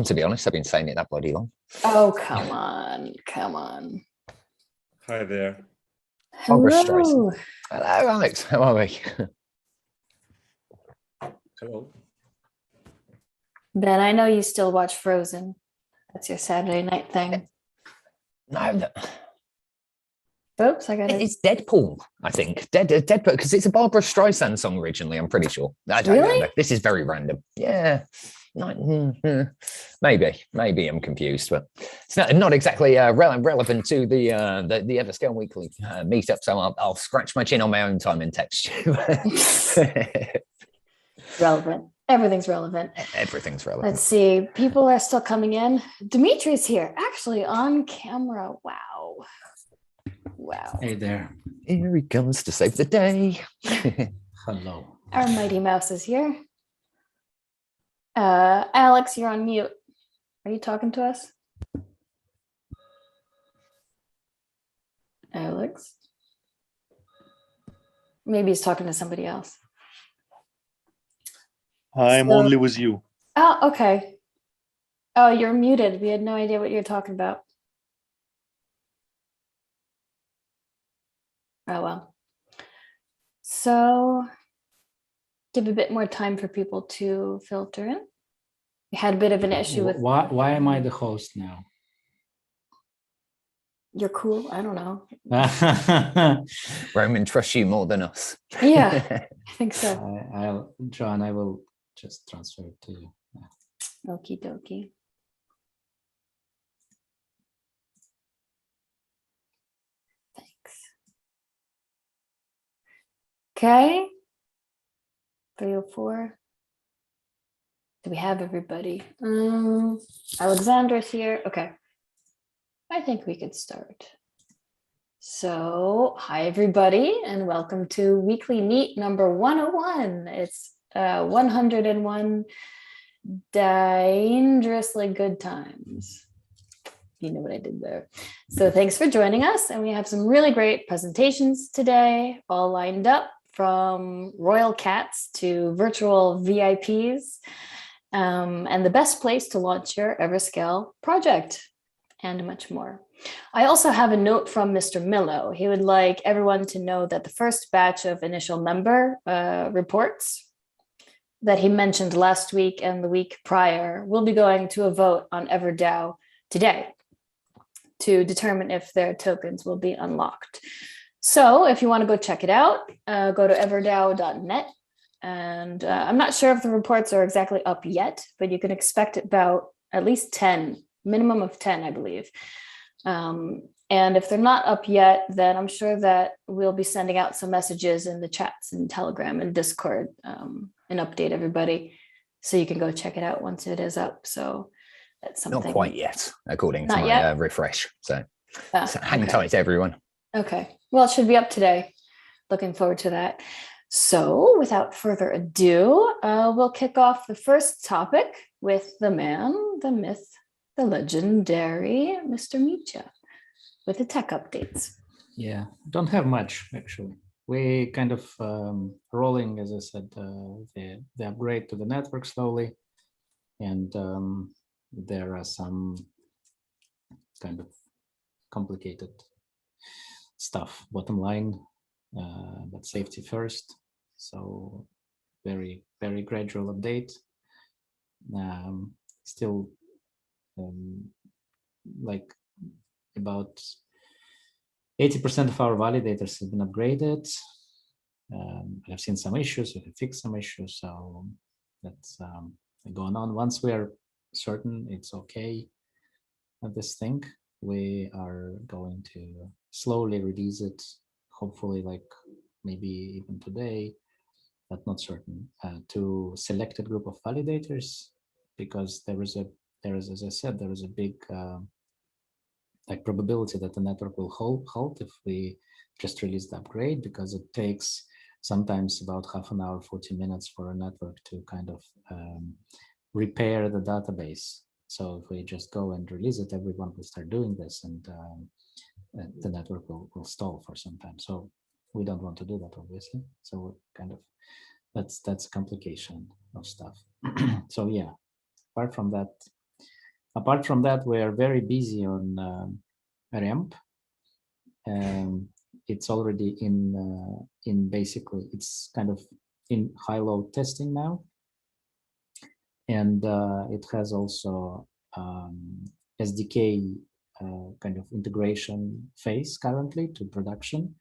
long, to be honest. I've been saying it that bloody long. Oh, come on. Come on. Hi there. Hello. Hello, Alex. How are we? Hello. Ben, I know you still watch Frozen. That's your Saturday night thing. No, Oops, I got it. it's Deadpool, I think. Deadpool, because it's a Barbara Streisand song originally, I'm pretty sure. I don't know. This is very random. Yeah. Maybe I'm confused, but it's not exactly relevant to the Everscale Weekly Meetup, so I'll scratch my chin on my own time and text you. Relevant. Everything's relevant. Everything's relevant. Let's see. People are still coming in. Dimitri's here, actually on camera. Wow. Wow. Hey there. Here he comes to save the day. Hello. Our Mighty Mouse is here. Alex, you're on mute. Are you talking to us? Alex? Maybe he's talking to somebody else. I'm only with you. Oh, okay. Oh, you're muted. We had no idea what you're talking about. Oh, well. So give a bit more time for people to filter in. We had a bit of an issue with... Why am I the host now? You're cool. I don't know. Roman trusts you more than us. Yeah, I think so. John, I will just transfer it to you. Okie dokie. Thanks. Okay. 304. Do we have everybody? Alexander's here. Okay. I think we could start. So, hi everybody, and welcome to Weekly Meet number 101. It's 101 dangerously good times. You know what I did there. So thanks for joining us. And we have some really great presentations today, all lined up from royal cats to virtual VIPs, and the best place to launch your Everscale project, and much more. I also have a note from Mr. Millo. He would like everyone to know that the first batch of initial member reports that he mentioned last week and the week prior will be going to a vote on EverDAO today to determine if their tokens will be unlocked. So if you want to go check it out, go to everdao.net. And I'm not sure if the reports are exactly up yet, but you can expect about at least 10, minimum of 10, I believe. And if they're not up yet, then I'm sure that we'll be sending out some messages in the chats and Telegram and Discord and update everybody so you can go check it out once it is up. So that's something. Not quite yet, according to my refresh. So hang tight, everyone. Okay. Well, it should be up today. Looking forward to that. So without further ado, we'll kick off the first topic with the man, the myth, the legendary Mr. Mitya with the tech updates. Yeah, don't have much actually. We kind of rolling, as I said, the upgrade to the network slowly, and there are some kind of complicated stuff. Bottom line, but safety first. So very gradual update. Still. Like about 80% of our validators have been upgraded. I've seen some issues, we have fixed some issues, so that's going on. Once we are certain it's okay at this thing, we are going to slowly release it, hopefully like maybe even today, but not certain, to selected group of validators, because there is, as I said, there is a big like probability that the network will halt if we just release the upgrade, because it takes sometimes about half an hour, 40 minutes for a network to kind of repair the database. So if we just go and release it, everyone will start doing this, and the network will stall for some time. So we don't want to do that, obviously. So we're kind of, that's a complication of stuff. So yeah, apart from that, Apart from that, we are very busy on REMP. It's already in basically, it's kind of in high-load testing now. And it has also SDK kind of integration phase currently to production,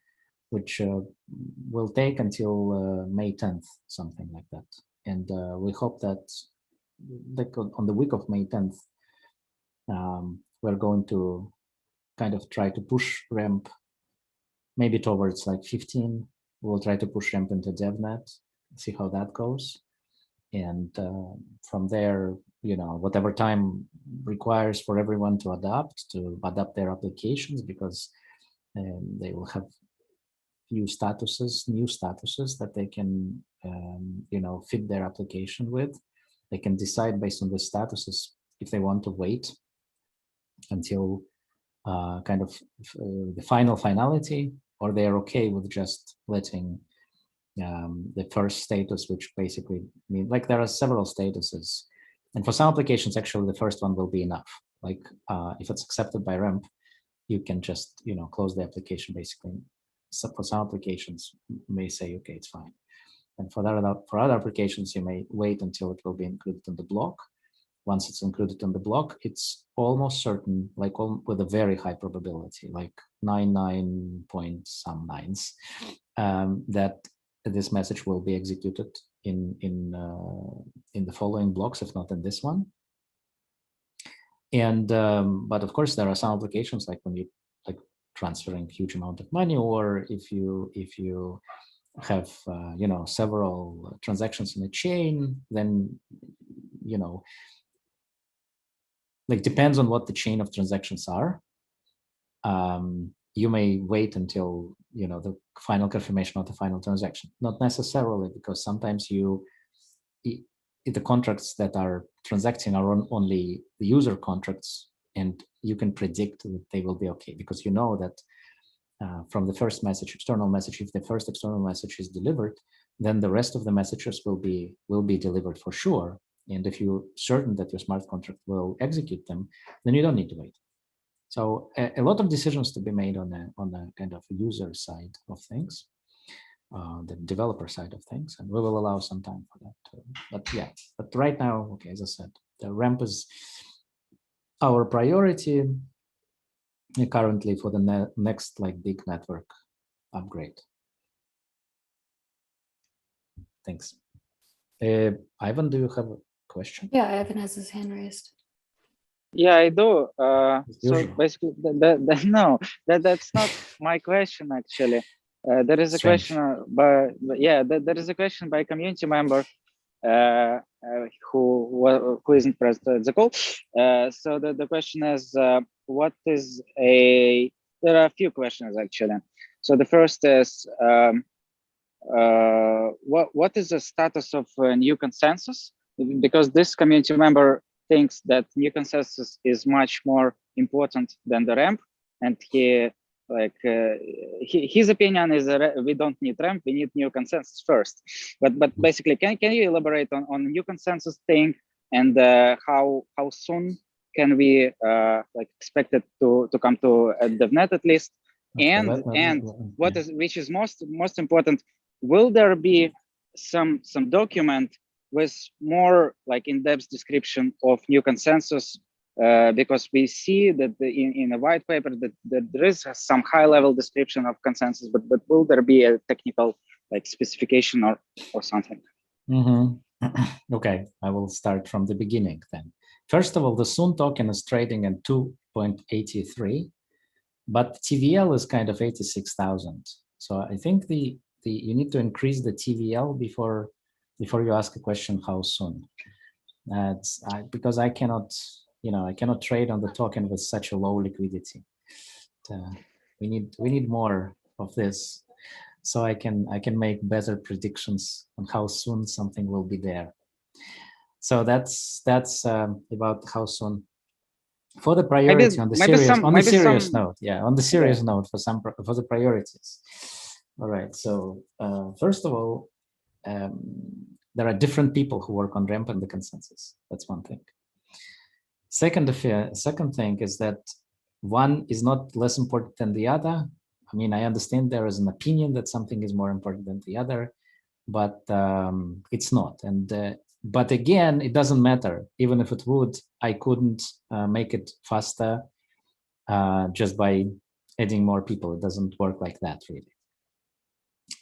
which will take until May 10th, something like that. And we hope that like on the week of May 10th, we're going to kind of try to push REMP maybe towards like 15. We'll try to push REMP into DevNet, see how that goes. And from there, you know, whatever time requires for everyone to adapt their applications, because they will have new statuses that they can, you know, fit their application with. They can decide based on the statuses if they want to wait until kind of the finality, or they're okay with just letting the first status, which basically means like there are several statuses, and for some applications actually the first one will be enough. Like if it's accepted by REMP, you can just, you know, close the application basically. So for some applications you may say okay, it's fine, and for other applications you may wait until it will be included in the block. Once it's included in the block, it's almost certain, like with a very high probability, like 99 point some nines, that this message will be executed in the following blocks, if not in this one. And but of course there are some applications, like when you like transferring huge amount of money, or if you have you know, several transactions in a chain, then, you know, like depends on what the chain of transactions are. You may wait until, you know, the final confirmation of the final transaction. Not necessarily, because sometimes the contracts that are transacting are only the user contracts, and you can predict that they will be okay, because you know that from the first message, external message, if the first external message is delivered, then the rest of the messages will be delivered for sure. And if you're certain that your smart contract will execute them, then you don't need to wait. So a lot of decisions to be made on the kind of user side of things, the developer side of things, and we will allow some time for that too. But yeah, but right now, okay, as I said, the REMP is our priority currently for the next like big network upgrade. Thanks. Ivan, do you have a question? Yeah, Ivan has his hand raised. Yeah, I do. So usual. basically, no, that's not my question actually. There is a Strange. question, there is a question by a community member who isn't present at the call. So the question is, what is a? There are a few questions actually. So the first is, what is the status of new consensus? Because this community member thinks that new consensus is much more important than the REMP, and his opinion is that we don't need REMP, we need new consensus first. But basically, can you elaborate on new consensus thing, and how soon can we expect it to come to DevNet at least? And which is most important, will there be some document with more like in-depth description of new consensus, because we see that in a white paper that there is some high-level description of consensus, but will there be a technical like specification or something? Okay, I will start from the beginning then. First of all, the Soon token is trading at 2.83, but TVL is kind of 86,000. So I think you need to increase the TVL before you ask a question how soon. Because I cannot trade on the token with such a low liquidity. We need more of this, so I can make better predictions on how soon something will be there. So that's about how soon. For the priority on the serious note, for the priorities. All right. So first of all, there are different people who work on REMP and the consensus. That's one thing. Second thing is that one is not less important than the other. I mean, I understand there is an opinion that something is more important than the other, but it's not. And but again, it doesn't matter. Even if it would, I couldn't make it faster just by adding more people. It doesn't work like that, really.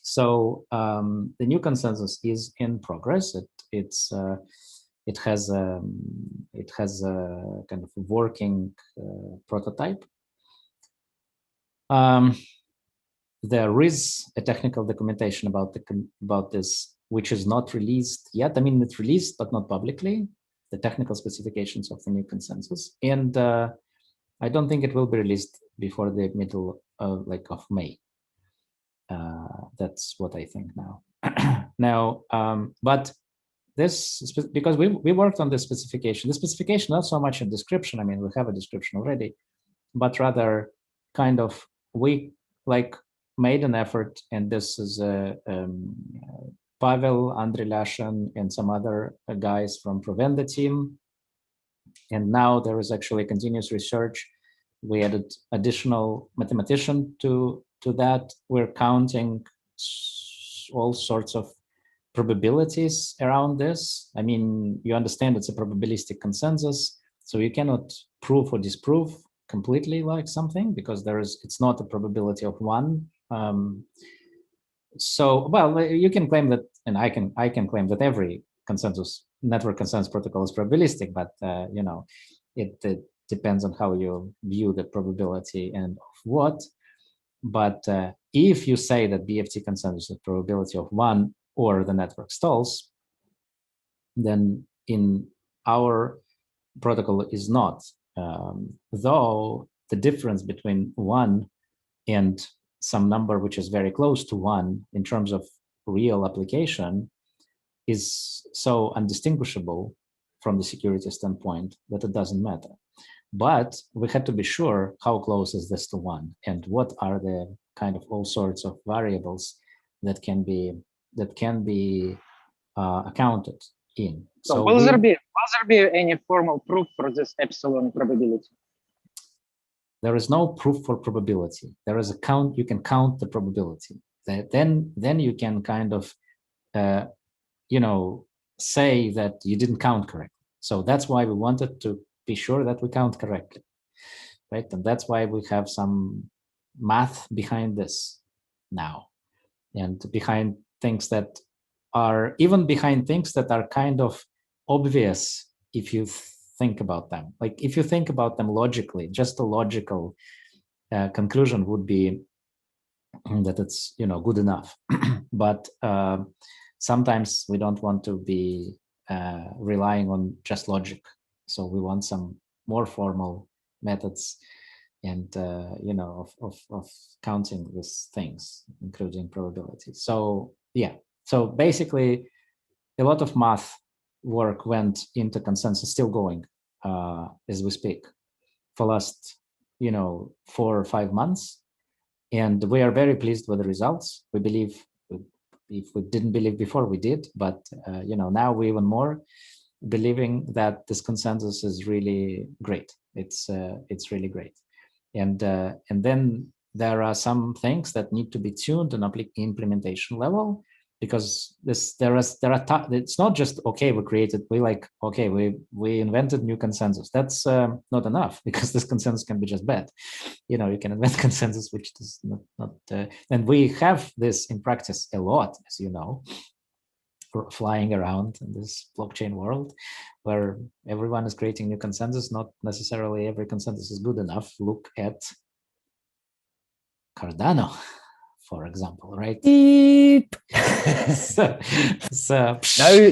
So the new consensus is in progress. It has a kind of working prototype. There is a technical documentation about this, which is not released yet. I mean, it's released, but not publicly, the technical specifications of the new consensus. And I don't think it will be released before the middle of May. That's what I think now. But this, because we worked on this specification. The specification, not so much a description. I mean, we have a description already, but rather kind of we made an effort, and this is Pavel, Andrei Lashin, and some other guys from Provenda team. And now there is actually continuous research. We added additional mathematician to that. We're counting all sorts of probabilities around this. I mean, you understand it's a probabilistic consensus, so you cannot prove or disprove completely something, because it's not a probability of one. So, well, you can claim that, and I can claim that every network consensus protocol is probabilistic, but you know, it depends on how you view the probability and of what. But if you say that BFT consensus is a probability of one, or the network stalls, then in our protocol is not. Though the difference between one and some number which is very close to one in terms of real application is so undistinguishable from the security standpoint that it doesn't matter. But we had to be sure how close is this to one, and what are the kind of all sorts of variables that can be accounted in. So will there be any formal proof for this epsilon probability? There is no proof for probability. There is a count. You can count the probability. Then you can kind of say that you didn't count correctly. So that's why we wanted to be sure that we count correctly, right? And that's why we have some math behind this now, and behind things that are kind of obvious if you think about them. Like if you think about them logically, just a logical conclusion would be that it's good enough. But sometimes we don't want to be relying on just logic, so we want some more formal methods and of counting these things, including probability. So yeah, so basically a lot of math work went into consensus, still going as we speak, for last 4 or 5 months, and we are very pleased with the results. We believe, if we didn't believe before, we did, but now we even more believing that this consensus is really great. It's really great. And then there are some things that need to be tuned on implementation level, because it's not just we invented new consensus. That's not enough, because this consensus can be just bad. You can invent consensus which does not and we have this in practice a lot, as you know, flying around in this blockchain world, where everyone is creating new consensus. Not necessarily every consensus is good enough. Look at Cardano, for example, right? Beep.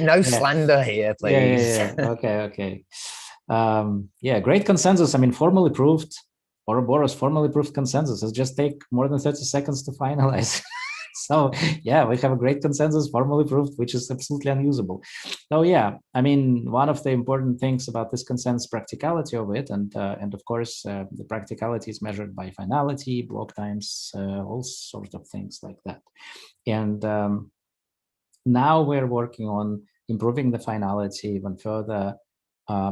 No slander here, please. Yeah. Okay. Great consensus. I mean, formally proved, Ouroboros formally proved consensus. It just take more than 30 seconds to finalize. So yeah, we have a great consensus formally proved, which is absolutely unusable. So yeah, I mean, one of the important things about this consensus, practicality of it, and of course the practicality is measured by finality, block times, all sorts of things like that. And now we're working on improving the finality even further,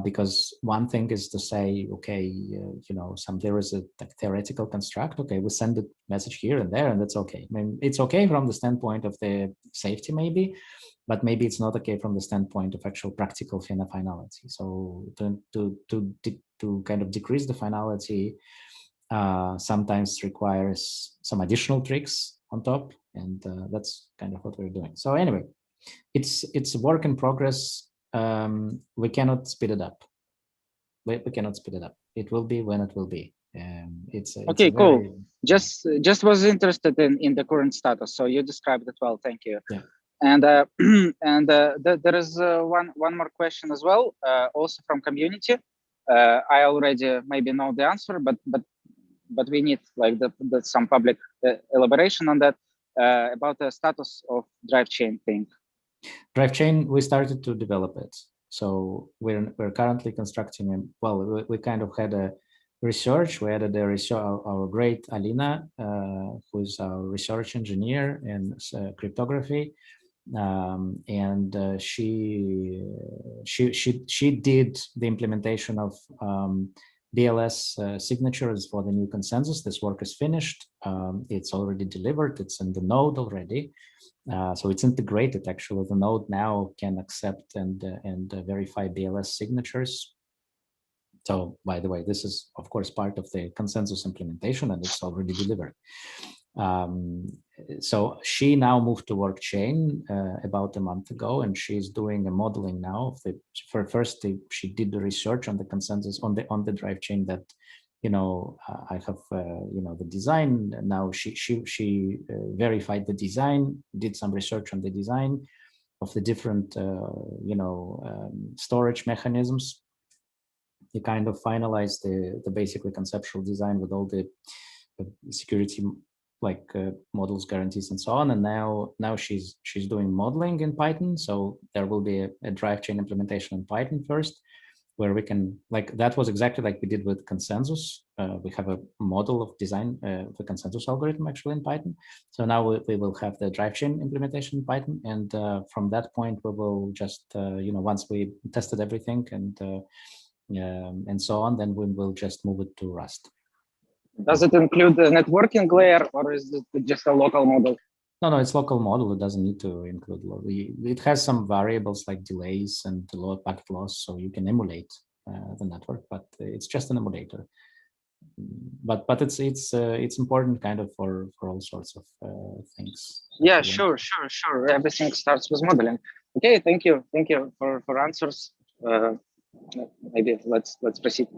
because one thing is to say, okay, there is a theoretical construct. Okay, we send a message here and there, and that's okay. I mean, it's okay from the standpoint of the safety, maybe, but maybe it's not okay from the standpoint of actual practical finality. So to kind of decrease the finality sometimes requires some additional tricks on top, and that's kind of what we're doing. So anyway, it's a work in progress. We cannot speed it up. We cannot speed it up. It will be when it will be. It's okay, cool. Just was interested in the current status. So you described it well. Thank you. Yeah. And there is one more question as well, also from community. I already maybe know the answer, but we need like some public elaboration on that about the status of Drivechain thing. Drivechain, we started to develop it. So we're currently constructing it. Well, we kind of had a research. We added our great Alina, who's our research engineer in cryptography. And she did the implementation of BLS signatures for the new consensus. This work is finished. It's already delivered. It's in the node already. So it's integrated. Actually, the node now can accept and verify BLS signatures. So, by the way, this is of course part of the consensus implementation, and it's already delivered. So she now moved to WorkChain about a month ago, and she's doing a modeling now. She did the research on the consensus on the Drivechain that, I have the design. Now she verified the design, did some research on the design of the different storage mechanisms. He kind of finalized the basically conceptual design with all the security models, guarantees, and so on. And now she's doing modeling in Python. So there will be a Drivechain implementation in Python first, where we can, that was exactly like we did with consensus. We have a model of design the consensus algorithm actually in Python. So now we will have the Drivechain implementation in Python. And from that point, we will just, once we tested everything and so on, then we will just move it to Rust. Does it include the networking layer, or is it just a local model? No, it's local model. It doesn't need to include. It has some variables like delays and packet loss, so you can emulate the network, but it's just an emulator. But it's important kind of for all sorts of things. Yeah, sure. Everything starts with modeling. Okay, thank you for answers. Maybe let's proceed.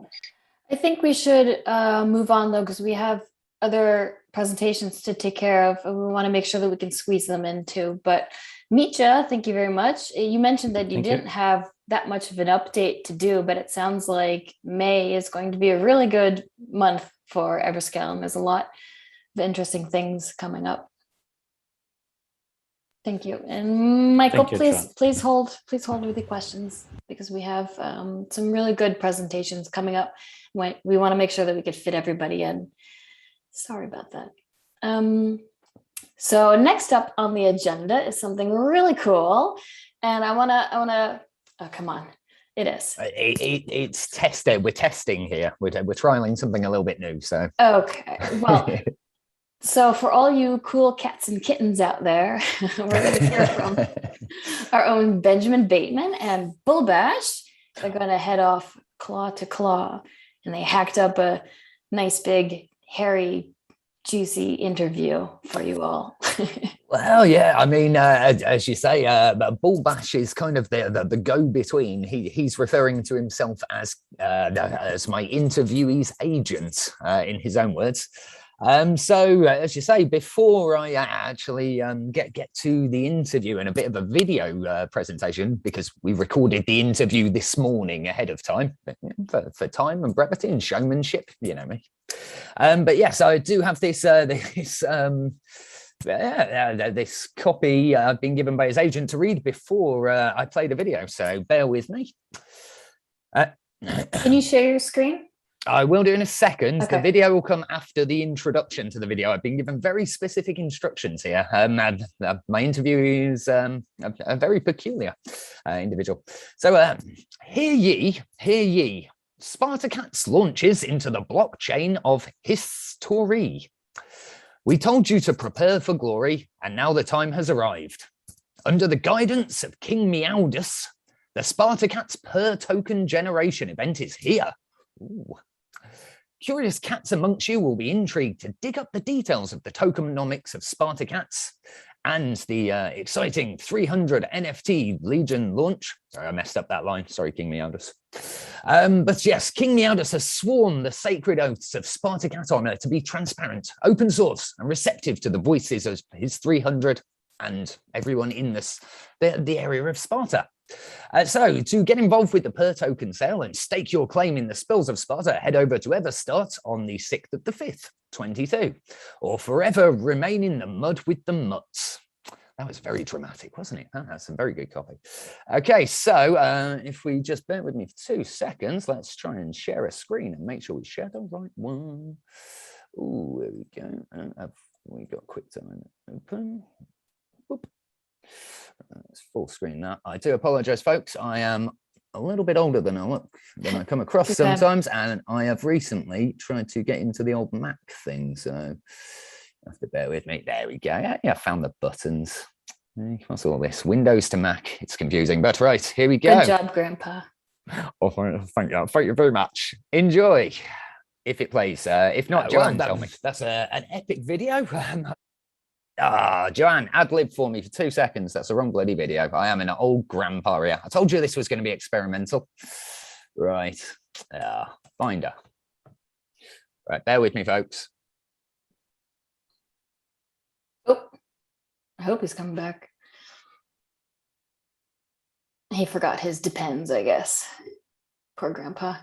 I think we should move on though, because we have other presentations to take care of, and we want to make sure that we can squeeze them in too. But Mitja, thank you very much. You mentioned that you didn't have that much of an update to do, but it sounds like May is going to be a really good month for Everscale, and there's a lot of interesting things coming up. Thank you. And Michael, please hold with the questions, because we have some really good presentations coming up. We want to make sure that we could fit everybody in. Sorry about that. So next up on the agenda is something really cool, and I wanna. Oh, come on! It is. It's tested. We're testing here. We're trialing something a little bit new. So okay. Well. So for all you cool cats and kittens out there, we're going to hear from our own Benjamin Bateman and Bullbash. They're going to head off claw to claw, and they hacked up a nice, big, hairy, juicy interview for you all. Well, yeah, I mean, as you say, Bullbash is kind of the go-between. He's referring to himself as my interviewee's agent, in his own words. So as you say, before I actually get to the interview and a bit of a video presentation, because we recorded the interview this morning ahead of time for time and brevity and showmanship, you know me. But yes, I do have this this copy I've been given by his agent to read before I play the video. So bear with me. Can you share your screen? I will do in a second. Okay. The video will come after the introduction to the video. I've been given very specific instructions here. My interview is a very peculiar individual. So hear ye, SpartaCats launches into the blockchain of history. We told you to prepare for glory, and now the time has arrived. Under the guidance of King Meowdeus, the SpartaCats per token generation event is here. Ooh. Curious cats amongst you will be intrigued to dig up the details of the tokenomics of SpartaCats and the exciting 300 NFT Legion launch. Sorry, I messed up that line. Sorry, King Meowdeus. But yes, King Meowdeus has sworn the sacred oaths of SpartaCat honor to be transparent, open source, and receptive to the voices of his 300 and everyone in the area of Sparta. So to get involved with the per token sale and stake your claim in the spills of Sparta, head over to Everstart on the 6th of the 5th, 22, or forever remain in the mud with the mutts. That was very dramatic, wasn't it? That's a very good copy. Okay, so if we just bear with me for 2 seconds, let's try and share a screen and make sure we share the right one. Oh, there we go. Have we got QuickTime open? Whoop. Let's full screen that. I do apologize, folks. I am a little bit older than I come across sometimes, and I have recently tried to get into the old Mac thing, so you have to bear with me. There we go. Yeah, I found the buttons. What's all this? Windows to Mac. It's confusing, but right, here we go. Good job, Grandpa. Oh, thank you very much. Enjoy, if it plays. If not, Joanne, tell me. That's an epic video. Joanne, ad-lib for me for 2 seconds. That's the wrong bloody video. I am in an old grandpa here. I told you this was going to be experimental. Right. Finder. Right, bear with me, folks. Oh, I hope he's coming back. He forgot his depends, I guess. Poor grandpa.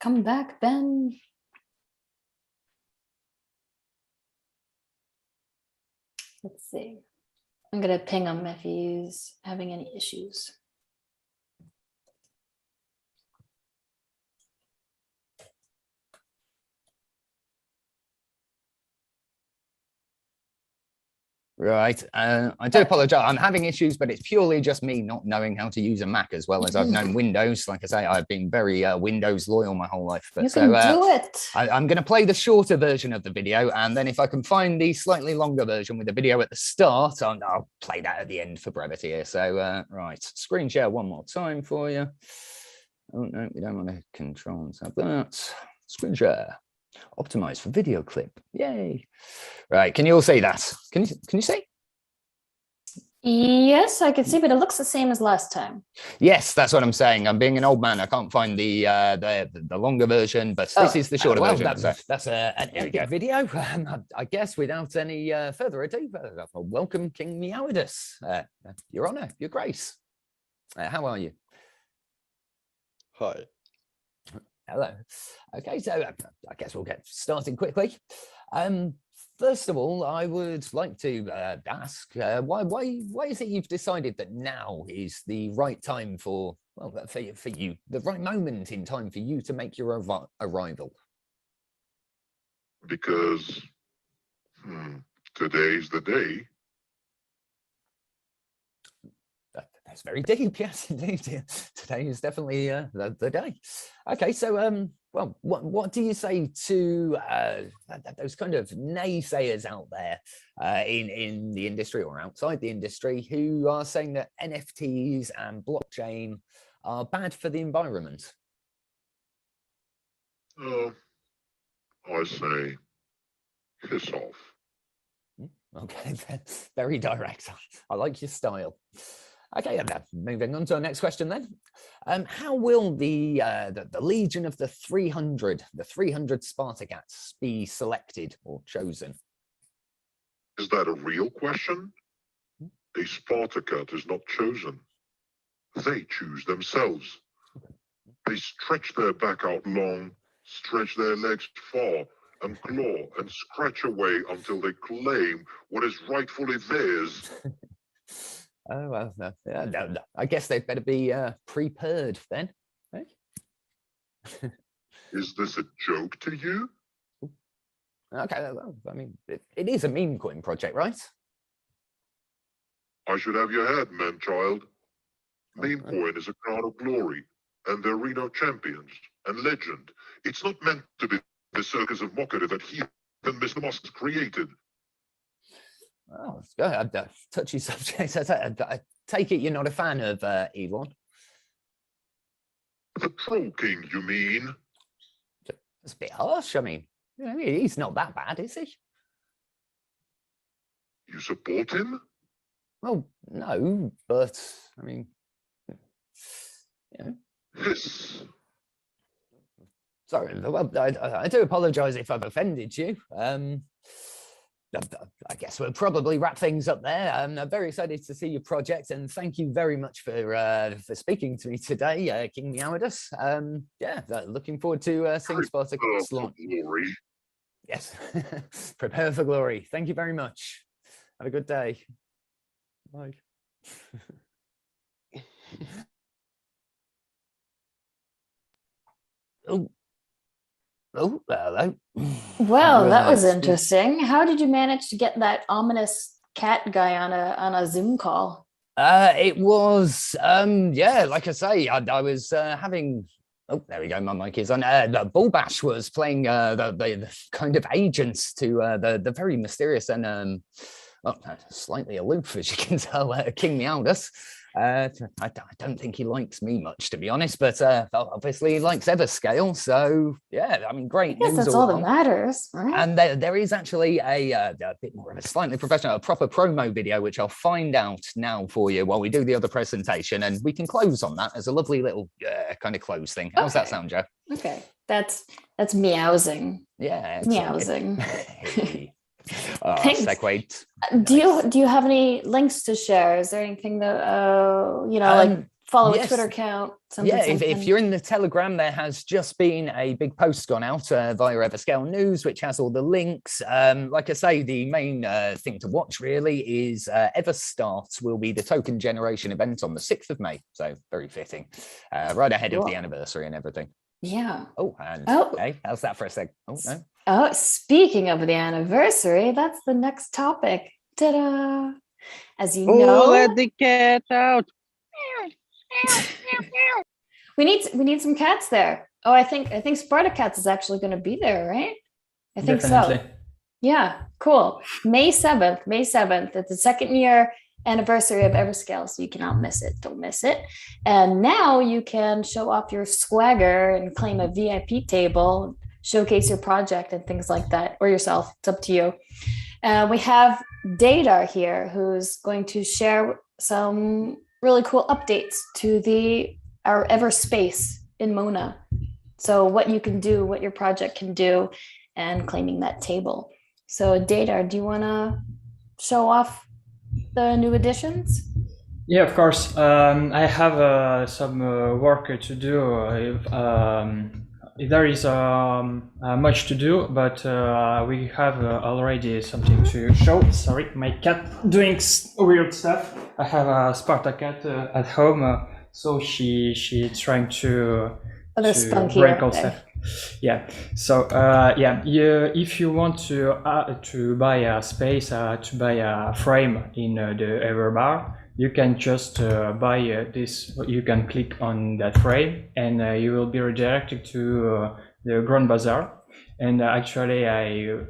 Come back, Ben. Let's see. I'm going to ping him if he's having any issues. Right. I do apologize. I'm having issues, but it's purely just me not knowing how to use a Mac as well as I've known Windows. Like I say, I've been very Windows loyal my whole life. But you can do it. I'm going to play the shorter version of the video, and then if I can find the slightly longer version with the video at the start, I'll play that at the end for brevity here. So, right, screen share one more time for you. Oh, no, we don't want to control and tab that. Screen share. Optimized for video clip. Yay. Right, can you all see that? Can you see? Yes, I can see, but it looks the same as last time. Yes, that's what I'm saying. I'm being an old man. I can't find the longer version, but this is the shorter version. That's an epic video. I guess without any further ado, welcome King Meowdeus. Your Honor, Your Grace. How are you? Hi. Hello. Okay, so I guess we'll get started quickly. First of all, I would like to ask why is it you've decided that now is the right time for you, the right moment in time for you to make your arrival? Because today's the day. That's very deep, yes, indeed. Today is definitely the day. Okay, so what do you say to those kind of naysayers out there in the industry or outside the industry who are saying that NFTs and blockchain are bad for the environment? I say, piss off. Okay, very direct. I like your style. Okay, moving on to our next question then. How will the Legion of the 300 SpartaCats be selected or chosen? Is that a real question? A SpartaCat is not chosen. They choose themselves. They stretch their back out long, stretch their legs far, and claw and scratch away until they claim what is rightfully theirs. Oh, well, no, I guess they'd better be prepared then. Eh? Is this a joke to you? Okay, well, I mean, it is a meme coin project, right? I should have your head, man-child. Meme coin is a crown of glory, and they're Reno champions and legend. It's not meant to be the circus of mockery that he and Mr. Musk created. Oh, it's good. Touchy subject. I take it you're not a fan of Elon. The Troll King, you mean? It's a bit harsh. I mean, he's not that bad, is he? You support him? Well, no, but I mean, Yes. Sorry. Well, I do apologise if I've offended you. I guess we'll probably wrap things up there. I'm very excited to see your project, and thank you very much for speaking to me today, King Meowdeus. Yeah, looking forward to seeing SpartaCats launch. Glory. Yes, prepare for glory. Thank you very much. Have a good day. Bye. Oh, hello. Well, that was interesting. How did you manage to get that ominous cat guy on a Zoom call? It was yeah, like I say, I was having. Oh, there we go. My mic is on. The Bull Bash was playing the kind of agents to the very mysterious and slightly aloof, as you can tell, King Meowdeus. I don't think he likes me much, to be honest, but obviously he likes Everscale. So yeah, I mean, great. I guess that's all that matters, right? And there is actually a bit more of a slightly professional, a proper promo video, which I'll find out now for you while we do the other presentation, and we can close on that as a lovely little kind of close thing. How's that sound, Joe? Okay, that's meowsing. Yeah, meowsing. Segue. Do you have any links to share? Is there anything that like follow a Twitter account? Something. If you're in the Telegram, there has just been a big post gone out via Everscale News, which has all the links. Like I say, the main thing to watch really is Everstart will be the token generation event on the 6th of May. So very fitting, right ahead of the anniversary and everything. Yeah. Oh, and hey, how's that for a sec? Oh, no. Oh, speaking of the anniversary, that's the next topic. Ta-da! As you know, let the cat out. we need some cats there. Oh, I think SpartaCats is actually going to be there, right? I think so. Yeah, cool. May 7th. It's the second year anniversary of Everscale, so you cannot miss it. Don't miss it. And now you can show off your swagger and claim a VIP table, showcase your project and things like that, or yourself. It's up to you. We have Dadar here, who's going to share some really cool updates to our EverSpace in Mona. So what you can do, what your project can do, and claiming that table. So Dadar, do you want to show off the new additions? Yeah, of course. I have some work to do. There is much to do, but we have already something to show. Sorry, my cat doing weird stuff. I have a Sparta cat at home, so she's trying to wrinkle stuff. Yeah. So if you want to buy a space, to buy a frame in the Everbar, you can just buy this. You can click on that frame, and you will be redirected to the Grand Bazaar. And actually, I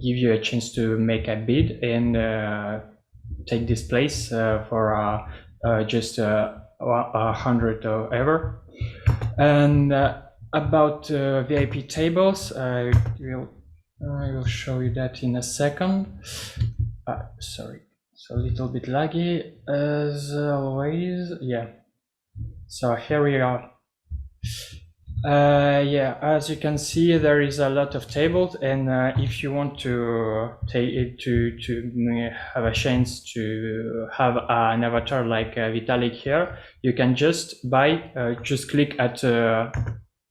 give you a chance to make a bid and take this place for just 100 ever. And about VIP tables, I will show you that in a second. Sorry. A little bit laggy as always. Yeah, so here we are. As you can see, there is a lot of tables, and if you want to take it to have a chance to have an avatar like Vitalik here, you can just buy. Just click at. Do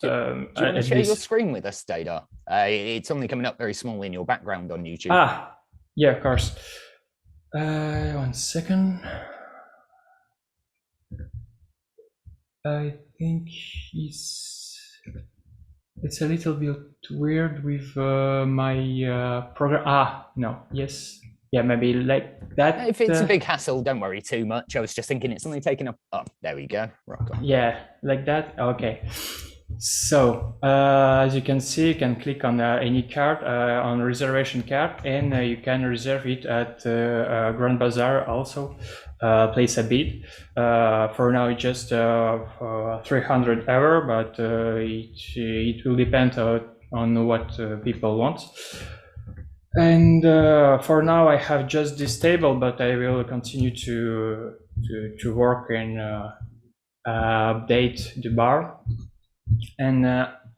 you want to share your screen with us, Data? It's only coming up very small in your background on YouTube. Yeah, of course. 1 second. I think it's a little bit weird with my program. No, yes. Yeah, maybe like that. If it's a big hassle, don't worry too much. I was just thinking it's only taking up. Oh, there we go. Rock on. Yeah, like that. Okay. So as you can see, you can click on any card, on reservation card, and you can reserve it at Grand Bazaar also. Place a bid. For now, it's just 300 €, but it will depend on what people want. And for now, I have just this table, but I will continue to work and update the bar. And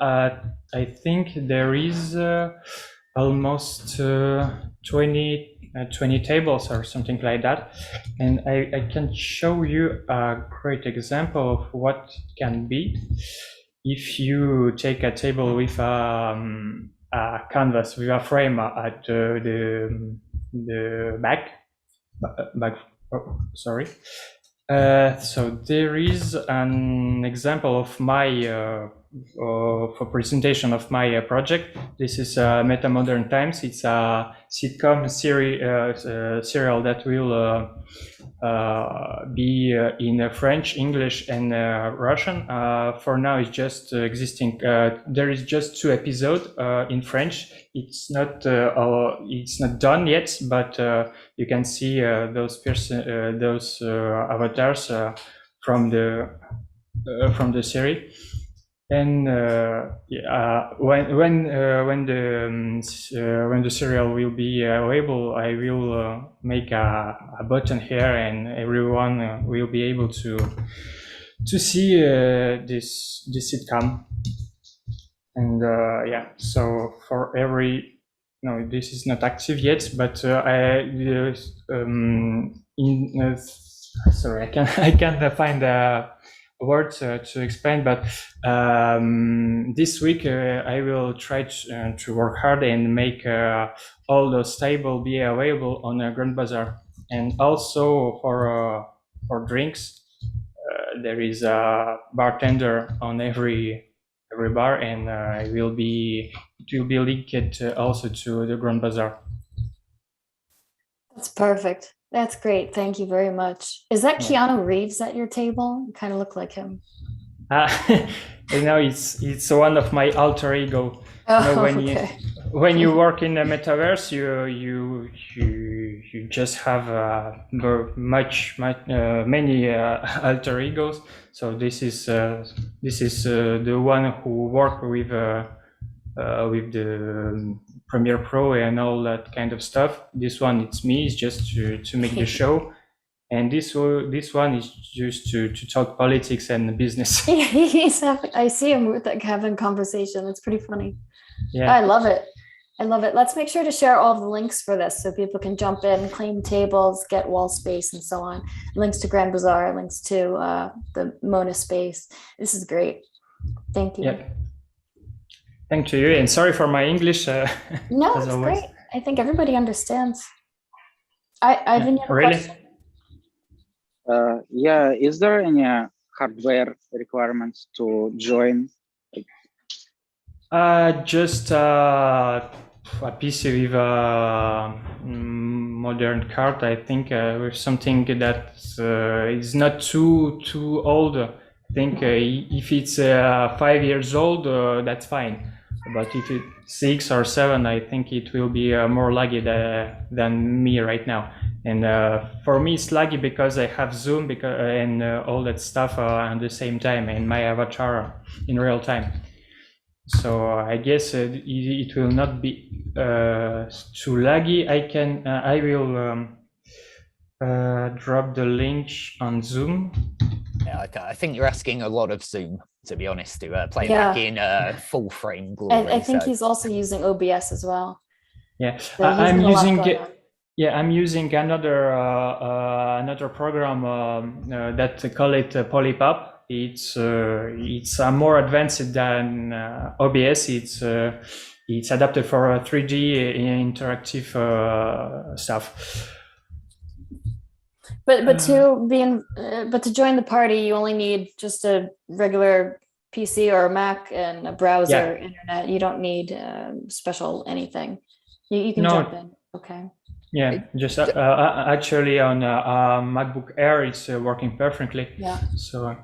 I think there is almost 20 tables or something like that. And I can show you a great example of what can be if you take a table with a canvas with a frame at the back. Oh, sorry. So there is an example of my of a presentation of my project. This is Meta Modern Times. It's a sitcom serial that will be in French, English, and Russian. For now, it's just existing. There is just 2 episodes in French. It's not done yet, but you can see those avatars from the series. And when the serial will be available, I will make a button here, and everyone will be able to see this sitcom. And yeah, so for every this is not active yet, but sorry, I can't find a word to explain, but this week I will try to work hard and make all those tables be available on Grand Bazaar. And also for drinks, there is a bartender on every bar, and it will be linked also to the Grand Bazaar. That's perfect. That's great. Thank you very much. Is that Keanu Reeves at your table? You kind of look like him. It's one of my alter ego. Oh, when you work in the metaverse, you just have many alter egos. So this is the one who work with the Premiere Pro and all that kind of stuff. This one, it's me. It's just to make the show. And this one is just to talk politics and business. I see him having conversation. It's pretty funny. Yeah, I love it. Let's make sure to share all the links for this so people can jump in, claim tables, get wall space, and so on. Links to Grand Bazaar, links to the Mona space. This is great. Thank you. Yeah. Thank you, and sorry for my English. No, it's great. I think everybody understands. Ivan, you have a question? Yeah, is there any hardware requirements to join? Just a PC with a modern card, I think, with something that is not too old. I think if it's 5 years old, that's fine. But if it's 6 or 7, I think it will be more laggy than me right now. And for me, it's laggy because I have Zoom and all that stuff at the same time, and my avatar in real time. So I guess it will not be too laggy. I will drop the link on Zoom. Yeah, I think you're asking a lot of Zoom, to be honest, to play back in full frame glory. I think he's also using OBS as well. Yeah, So I'm using another program that call it Polypop. It's more advanced than OBS. It's adapted for 3D interactive stuff. But to join the party, you only need just a regular PC or a Mac and a browser, internet. You don't need special anything. You can jump in. Okay. Yeah, just actually on MacBook Air, it's working perfectly. Yeah. So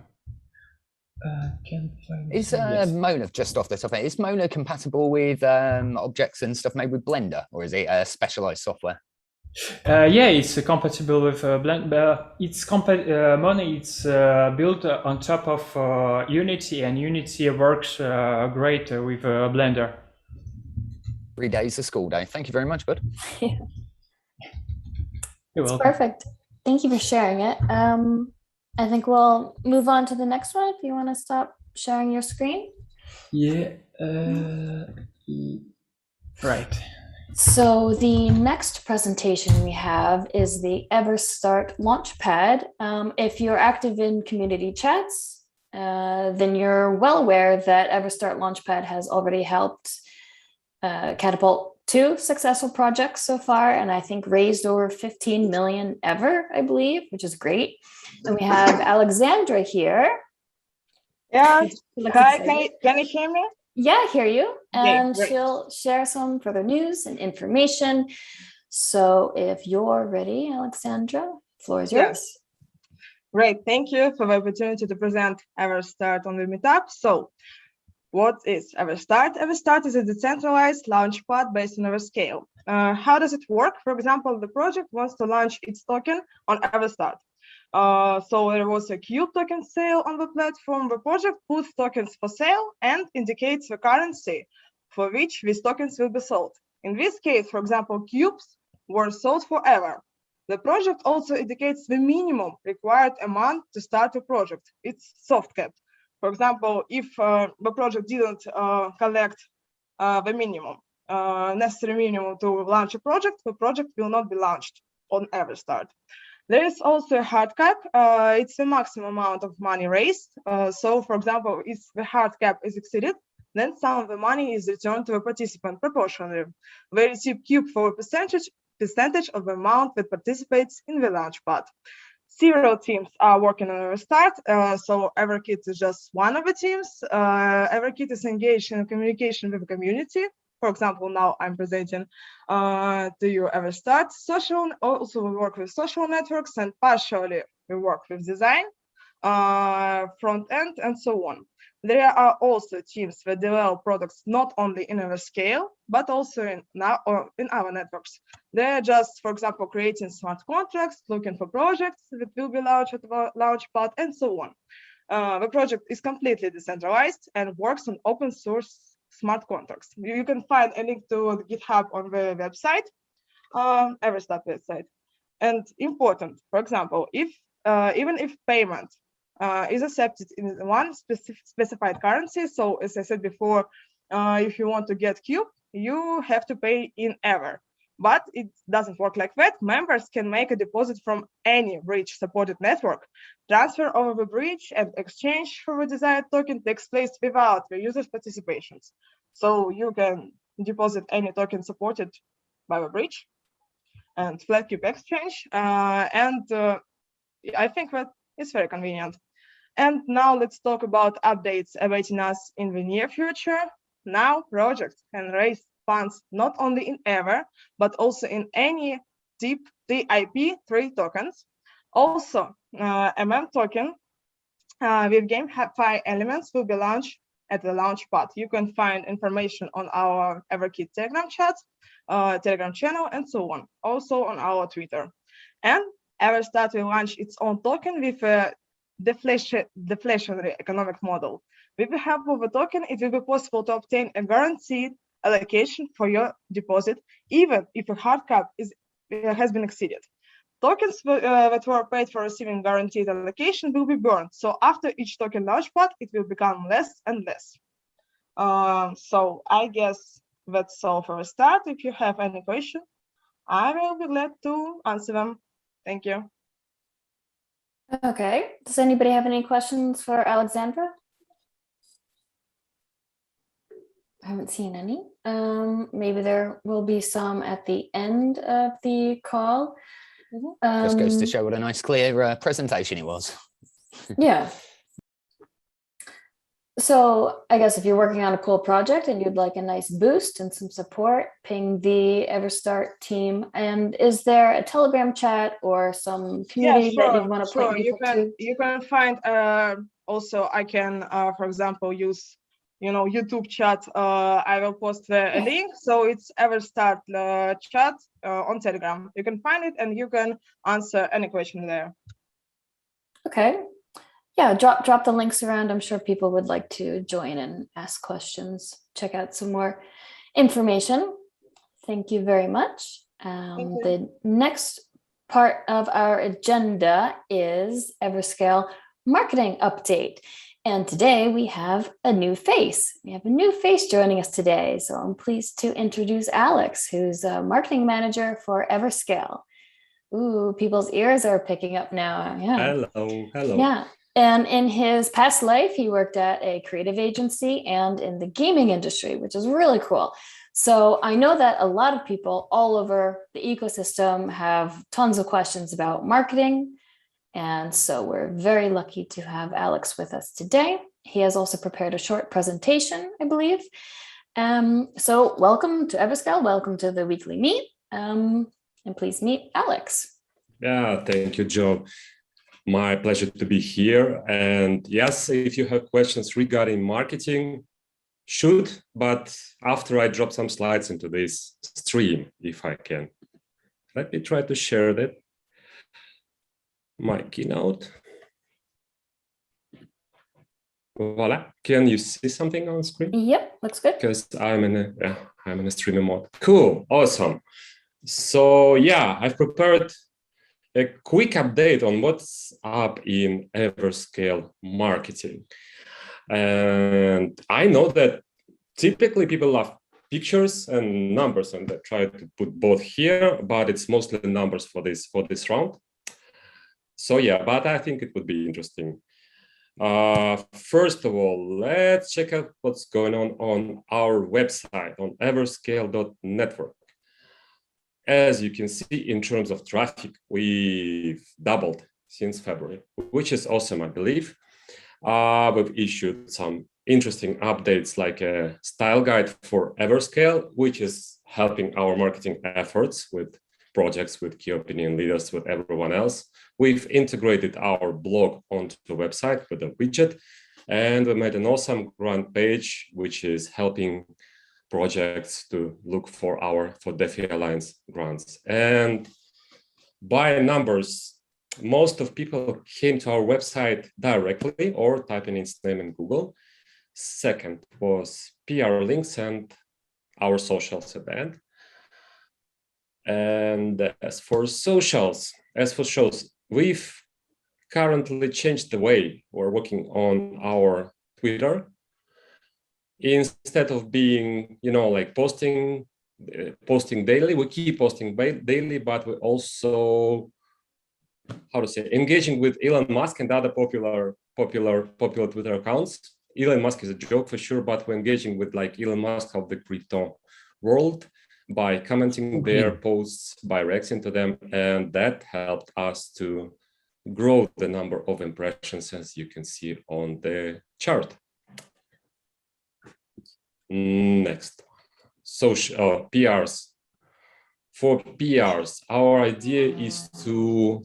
is Mona, just off the top of it, is Mona compatible with objects and stuff made with Blender, or is it specialized software? Yeah, it's compatible with Blender. Mona. It's built on top of Unity, and Unity works great with Blender. 3 days of school day. Thank you very much, bud. Yeah. You're It's welcome. perfect. Thank you for sharing it. I think we'll move on to the next one if you want to stop sharing your screen. Yeah. Right. So the next presentation we have is the Everstart launchpad. If you're active in community chats, then you're well aware that Everstart launchpad has already helped catapult 2 successful projects so far, and I think raised over 15 million ever, I believe, which is great. And we have Alexandra here. Yeah. Hi, can you hear me? Yeah, I hear you. And great. she'll share some further news and information. So if you're ready, Alexandra, floor is yours. Yes. Great, thank you for the opportunity to present Everstart on the meetup. So what is Everstart? Everstart is a decentralized launchpad based on Everscale. How does it work? For example, the project wants to launch its token on Everstart. So there was a cube token sale on the platform. The project puts tokens for sale and indicates the currency for which these tokens will be sold. In this case, for example, cubes were sold forever. The project also indicates the minimum required amount to start a project. It's soft cap. For example, if the project didn't collect the minimum, necessary minimum to launch a project, the project will not be launched on Everstart. There is also a hard cap. It's the maximum amount of money raised. So, for example, if the hard cap is exceeded, then some of the money is returned to a participant proportionally. They receive cube for a percentage of the amount that participates in the launchpad. Several teams are working on Everstart, so EverKit is just one of the teams. EverKit is engaged in communication with the community. For example, now I'm presenting to you Everstart. Also we work with social networks, and partially we work with design, front end, and so on. There are also teams that develop products not only in Everscale, but also in our networks. They're just, for example, creating smart contracts, looking for projects that will be launched at the launchpad, and so on. The project is completely decentralized and works on open source smart contracts. You can find a link to GitHub on the website, Everstart website. And important, for example, if even if payment is accepted in one specified currency. So as I said before, if you want to get cube, you have to pay in Ever. But it doesn't work like that. Members can make a deposit from any bridge supported network. Transfer over the bridge and exchange for the desired token takes place without the user's participations. So you can deposit any token supported by the bridge and flat cube exchange. I think that it's very convenient. And now let's talk about updates awaiting us in the near future. Now projects can raise funds not only in Ever, but also in any TIP3 tokens. Also, MM token with GameFi elements will be launched at the launchpad. You can find information on our EverKit Telegram chat, Telegram channel, and so on. Also on our Twitter. And Everstart will launch its own token with a deflationary economic model. With the help of a token, it will be possible to obtain a guaranteed allocation for your deposit, even if a hard cap has been exceeded. Tokens that were paid for receiving guaranteed allocation will be burned. So after each token launchpad, it will become less and less. So I guess that's all for a start. If you have any question, I will be glad to answer them. Thank you. Okay. Does anybody have any questions for Alexandra? I haven't seen any. Maybe there will be some at the end of the call. Just goes to show what a nice, clear presentation it was. Yeah. So I guess if you're working on a cool project and you'd like a nice boost and some support, ping the Everstart team. And is there a Telegram chat or some community that you want to point people to? You can find also I can for example use YouTube chat. I will post a link. So it's Everstart chat on Telegram. You can find it and you can answer any question there. Okay. Yeah, drop the links around. I'm sure people would like to join and ask questions, check out some more information. Thank you very much. The next part of our agenda is Everscale marketing update. And today we have a new face. We have a new face joining us today. So I'm pleased to introduce Alex, who's a marketing manager for Everscale. Ooh, people's ears are picking up now. Yeah. Hello. Yeah. And in his past life, he worked at a creative agency and in the gaming industry, which is really cool. So I know that a lot of people all over the ecosystem have tons of questions about marketing. And so we're very lucky to have Alex with us today. He has also prepared a short presentation, I believe. So welcome to Everscale. Welcome to the weekly meet. And please meet Alex. Yeah, thank you, Joe. My pleasure to be here. And yes, if you have questions regarding marketing, shoot, but after I drop some slides into this stream, if I can. Let me try to share that. My keynote. Voila. Can you see something on screen? Yep, looks good. Because I'm in a streamer mode. Cool, awesome. So yeah, I've prepared a quick update on what's up in Everscale marketing. And I know that typically people love pictures and numbers, and I try to put both here, but it's mostly numbers for this round. So yeah, but I think it would be interesting. First of all, let's check out what's going on our website on everscale.network. As you can see, in terms of traffic, we've doubled since February, which is awesome, I believe. We've issued some interesting updates like a style guide for Everscale, which is helping our marketing efforts with projects, with key opinion leaders, with everyone else. We've integrated our blog onto the website with a widget, and we made an awesome grant page, which is helping projects to look for DeFi Alliance grants. And by numbers, most of people came to our website directly or typing its name in Google. Second was PR links and our socials at the end. And as for socials, we've currently changed the way we're working on our Twitter. Instead of being, like posting daily, we keep posting daily, but we also, engaging with Elon Musk and other popular Twitter accounts. Elon Musk is a joke for sure, but we're engaging with like Elon Musk of the crypto world by commenting their posts, by reacting to them, and that helped us to grow the number of impressions, as you can see on the chart. Next, social PRs. For PRs, our idea is to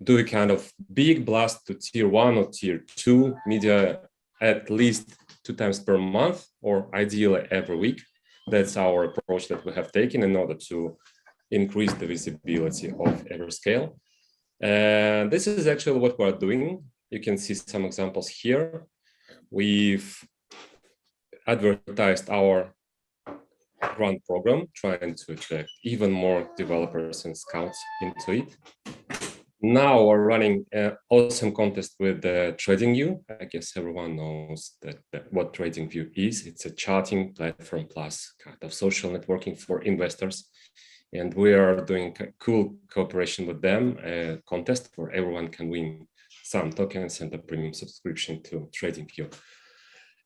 do a kind of big blast to tier 1 or tier 2 media at least 2 times per month, or ideally every week. That's our approach that we have taken in order to increase the visibility of Everscale. And this is actually what we're doing. You can see some examples here. We've advertised our grant program, trying to attract even more developers and scouts into it. Now we're running an awesome contest with TradingView. I guess everyone knows what TradingView is. It's a charting platform plus kind of social networking for investors. And we are doing a cool cooperation with them, a contest where everyone can win some tokens and a premium subscription to TradingView.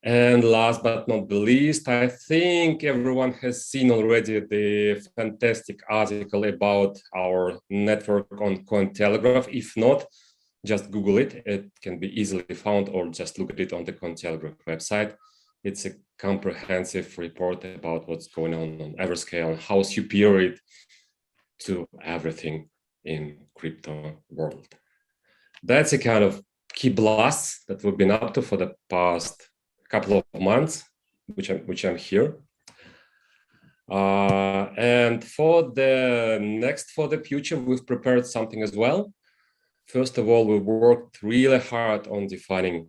And last but not the least, I think everyone has seen already the fantastic article about our network on Cointelegraph. If not, just Google it. It can be easily found, or just look at it on the Cointelegraph website. It's a comprehensive report about what's going on Everscale and how superior it to everything in crypto world. That's a kind of key blasts that we've been up to for the past couple of months, which I'm here. And for the future, we've prepared something as well. First of all, we worked really hard on defining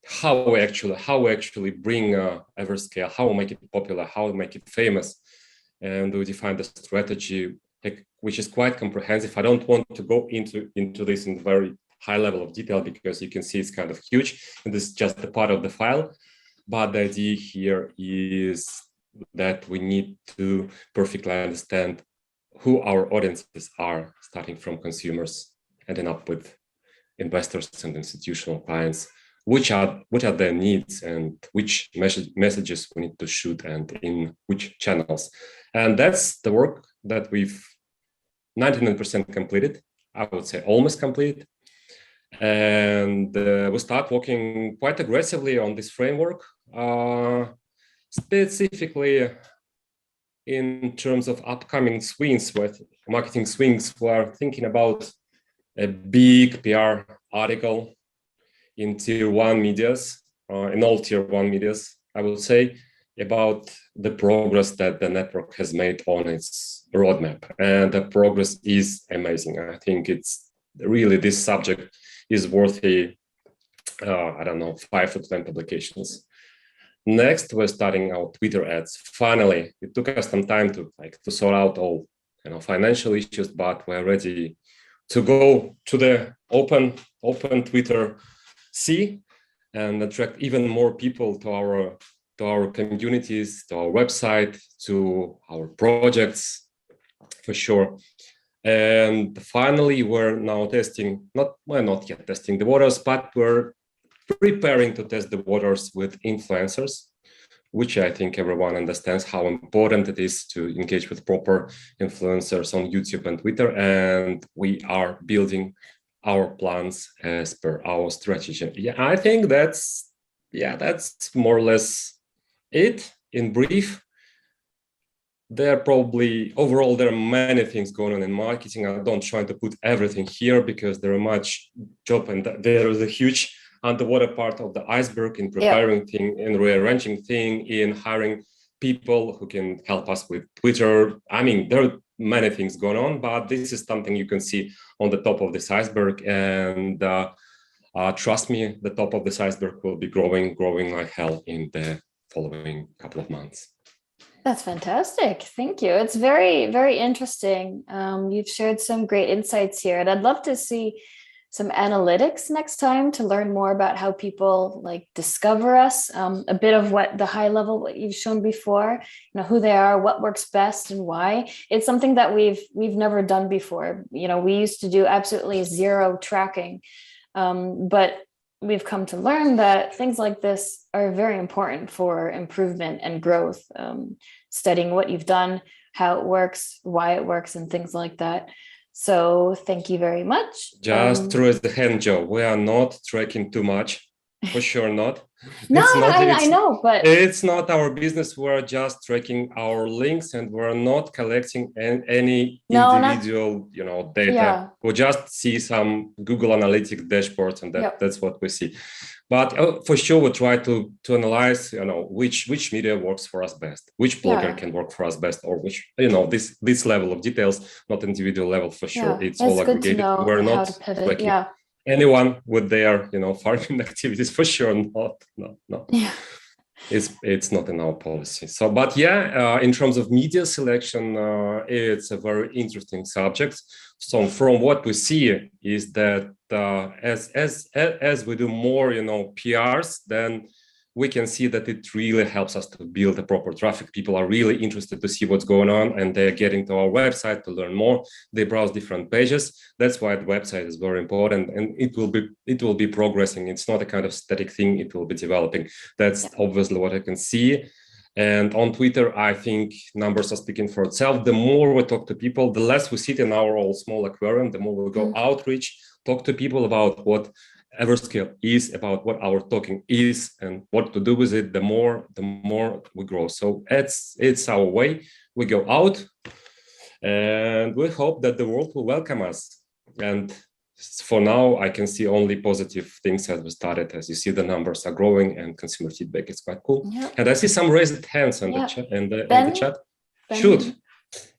how we actually bring Everscale, how we make it popular, how we make it famous. And we defined a strategy which is quite comprehensive. I don't want to go into this in very high level of detail because you can see it's kind of huge, and this is just a part of the file. But the idea here is that we need to perfectly understand who our audiences are, starting from consumers, ending up with investors and institutional clients. What are their needs and which messages we need to shoot and in which channels. And that's the work that we've 99% completed, I would say almost completed. And we start working quite aggressively on this framework, specifically in terms of upcoming swings, with marketing swings. We're thinking about a big PR article in tier 1 medias, in all tier 1 medias, I would say, about the progress that the network has made on its roadmap. And the progress is amazing. I think it's really, this subject is worthy, I don't know, 5 to 10 publications. Next, we're starting our Twitter ads. Finally, it took us some time to sort out all financial issues, but we're ready to go to the open Twitter sea and attract even more people to our communities, to our website, to our projects, for sure. And finally, we're now testing, we're not yet testing the waters, but we're preparing to test the waters with influencers, which I think everyone understands how important it is to engage with proper influencers on YouTube and Twitter. And we are building our plans as per our strategy. Yeah, I think that's more or less it in brief. Overall, there are many things going on in marketing. I don't try to put everything here because there are much job, and there is a huge underwater part of the iceberg in preparing thing, in rearranging thing, in hiring people who can help us with Twitter. I mean, there are many things going on, but this is something you can see on the top of this iceberg. And trust me, the top of this iceberg will be growing like hell in the following couple of months. That's fantastic. Thank you. It's very, very interesting. You've shared some great insights here, and I'd love to see some analytics next time to learn more about how people discover us, a bit of what the high level, what you've shown before, who they are, what works best and why. It's something that we've never done before. We used to do absolutely zero tracking, but we've come to learn that things like this are very important for improvement and growth, studying what you've done, how it works, why it works, and things like that. So thank you very much. Just to raise the hand, Joe, we are not tracking too much, for sure not. I know, but it's not our business. We're just tracking our links, and we're not collecting any individual, data. Yeah. We'll just see some Google Analytics dashboards, and that's what we see. But for sure, we try to analyze, which media works for us best, which blogger can work for us best, or which, this level of details, not individual level, for sure. It's all aggregated. We're not tracking anyone with their, farming activities, for sure. No. Yeah. It's not in our policy. So, but in terms of media selection, it's a very interesting subject. So from what we see is that as we do more, PRs, then we can see that it really helps us to build a proper traffic. People are really interested to see what's going on, and they're getting to our website to learn more. They browse different pages. That's why the website is very important, and it will be progressing. It's not a kind of static thing. It will be developing. That's obviously what I can see. And on Twitter, I think numbers are speaking for itself. The more we talk to people, the less we sit in our old small aquarium, the more we go outreach, talk to people about what Everscale is, about what our talking is and what to do with it, the more we grow. So it's our way. We go out and we hope that the world will welcome us. And for now, I can see only positive things as we started. As you see, the numbers are growing and consumer feedback is quite cool. Yep. And I see some raised hands in the chat. In the chat. Shoot.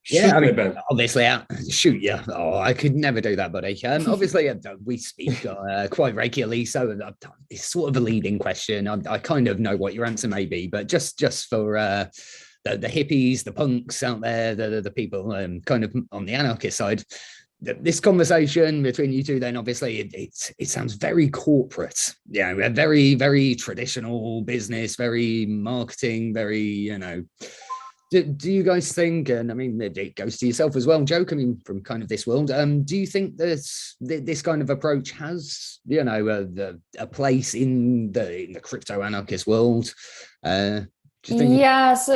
Yeah, I mean, obviously, shoot, yeah. Oh, I could never do that, buddy. Obviously, we speak quite regularly, so it's sort of a leading question. I kind of know what your answer may be, but just for the hippies, the punks out there, the people kind of on the anarchist side, this conversation between you two, then obviously it sounds very corporate, a very, very traditional business, very marketing, very, Do you guys think, and I mean, it goes to yourself as well, Joe, coming from kind of this world, do you think this kind of approach has, a place in the crypto anarchist world? Do you think so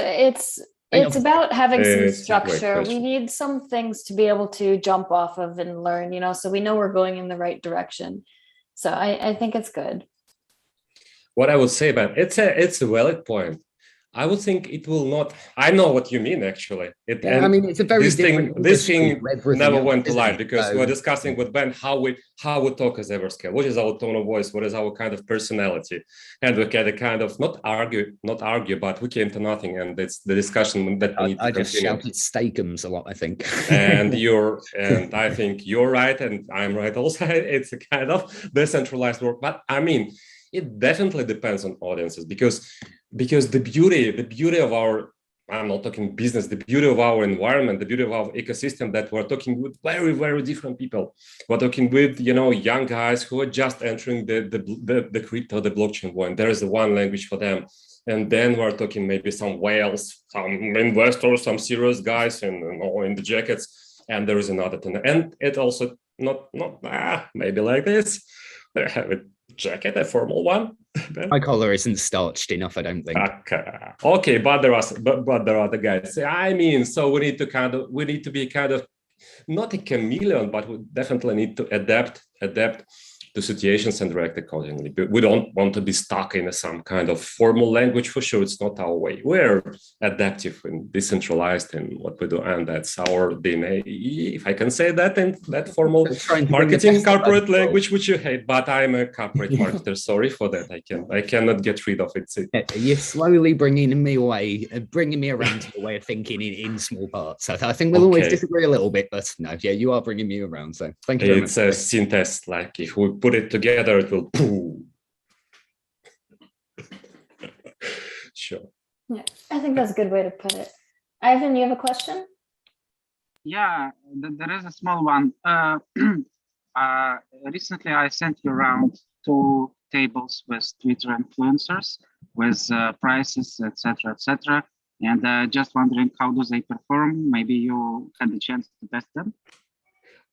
it's about having some structure. We need some things to be able to jump off of and learn, so we know we're going in the right direction. So I think it's good. What I would say about it's a valid point. I would think it will not. I know what you mean, actually. I mean, it's a very this thing never went to life because we're discussing with Ben how we talk as Everscale. What is our tone of voice? What is our kind of personality? And we had a kind of not argue, but we came to nothing. And it's the discussion that we need to continue. I just shouted Steakums a lot, I think. And I think you're right, and I'm right also. It's a kind of decentralized work, but I mean, it definitely depends on audiences because the beauty of our, I'm not talking business, the beauty of our environment, the beauty of our ecosystem, that we're talking with very, very different people. We're talking with, young guys who are just entering the crypto, the blockchain world. There is one language for them. And then we're talking maybe some whales, some investors, some serious guys in the jackets. And there is another thing. And it also maybe like this. They have a jacket, a formal one. My collar isn't starched enough, I don't think. Okay, but there are the guys. I mean, so we need to be kind of not a chameleon, but we definitely need to adapt to situations and react accordingly. But we don't want to be stuck in some kind of formal language. For sure, it's not our way. We're adaptive and decentralized in what we do, and that's our DNA. If I can say that in that formal marketing corporate language, which you hate, but I'm a corporate marketer. Sorry for that. I cannot get rid of it. You're slowly bringing me around to the way of thinking in small parts. So I think we'll always disagree a little bit, but no, you are bringing me around. So thank you very much. It's a synthesis. Like if we put it together, it will poo. Sure. Yeah, I think that's a good way to put it. Ivan, you have a question? Yeah, there is a small one. Recently, I sent you around 2 tables with Twitter influencers with prices, etc. And just wondering, how do they perform? Maybe you had the chance to test them.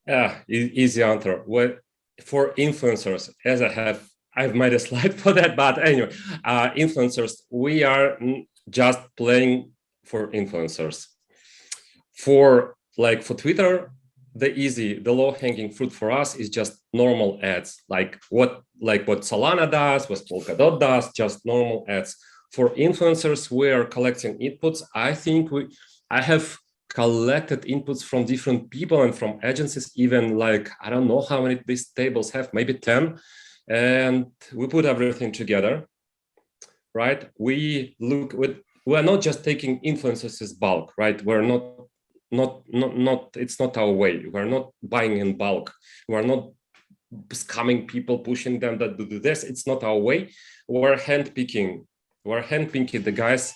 Yeah, easy answer. Well, for influencers, as I've made a slide for that, but anyway, influencers, we are just playing for influencers. For Twitter, the low-hanging fruit for us is just normal ads, like what Solana does, what Polkadot does, just normal ads. For influencers, we are collecting inputs. I think I have collected inputs from different people and from agencies, even I don't know how many these tables have, maybe 10. And we put everything together, right? We are not just taking influencers as bulk, right? We're not, it's not our way. We're not buying in bulk. We're not scamming people, pushing them that do this. It's not our way. We're handpicking the guys,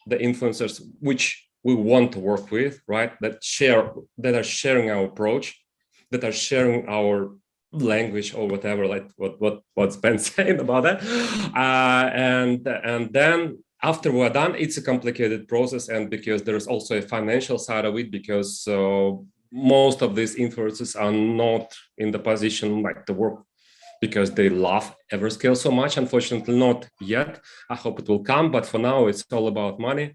the influencers, which we want to work with, right? That are sharing our approach, that are sharing our language or whatever, like what's Ben saying about that. And then after we're done, it's a complicated process, and because there's also a financial side of it, because most of these influencers are not in the position like to work because they love Everscale so much. Unfortunately, not yet. I hope it will come, but for now, it's all about money.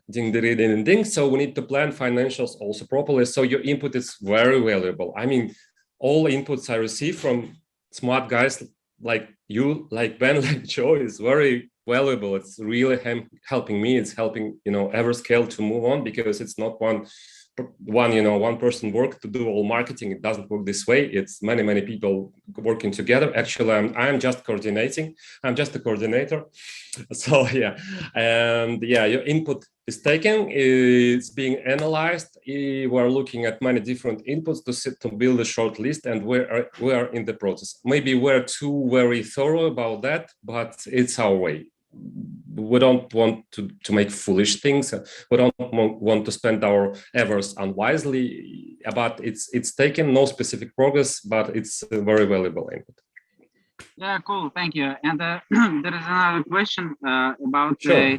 Ding, ding, ding, ding. So we need to plan financials also properly. So your input is very valuable. I mean, all inputs I receive from smart guys like you, like Ben, like Joe, is very valuable. It's really helping me. It's helping, Everscale to move on, because it's not one person work to do all marketing. It doesn't work this way. It's many people working together. Actually, I'm just coordinating. I'm just a coordinator. So yeah, and yeah, your input is taken. It's being analyzed. We're looking at many different inputs to build a short list, and we are in the process. Maybe we're too very thorough about that, but it's our way. We don't want to make foolish things. We don't want to spend our efforts unwisely. But it's taken no specific progress, but it's a very valuable input. Yeah, cool. Thank you. And there is another question about. Sure.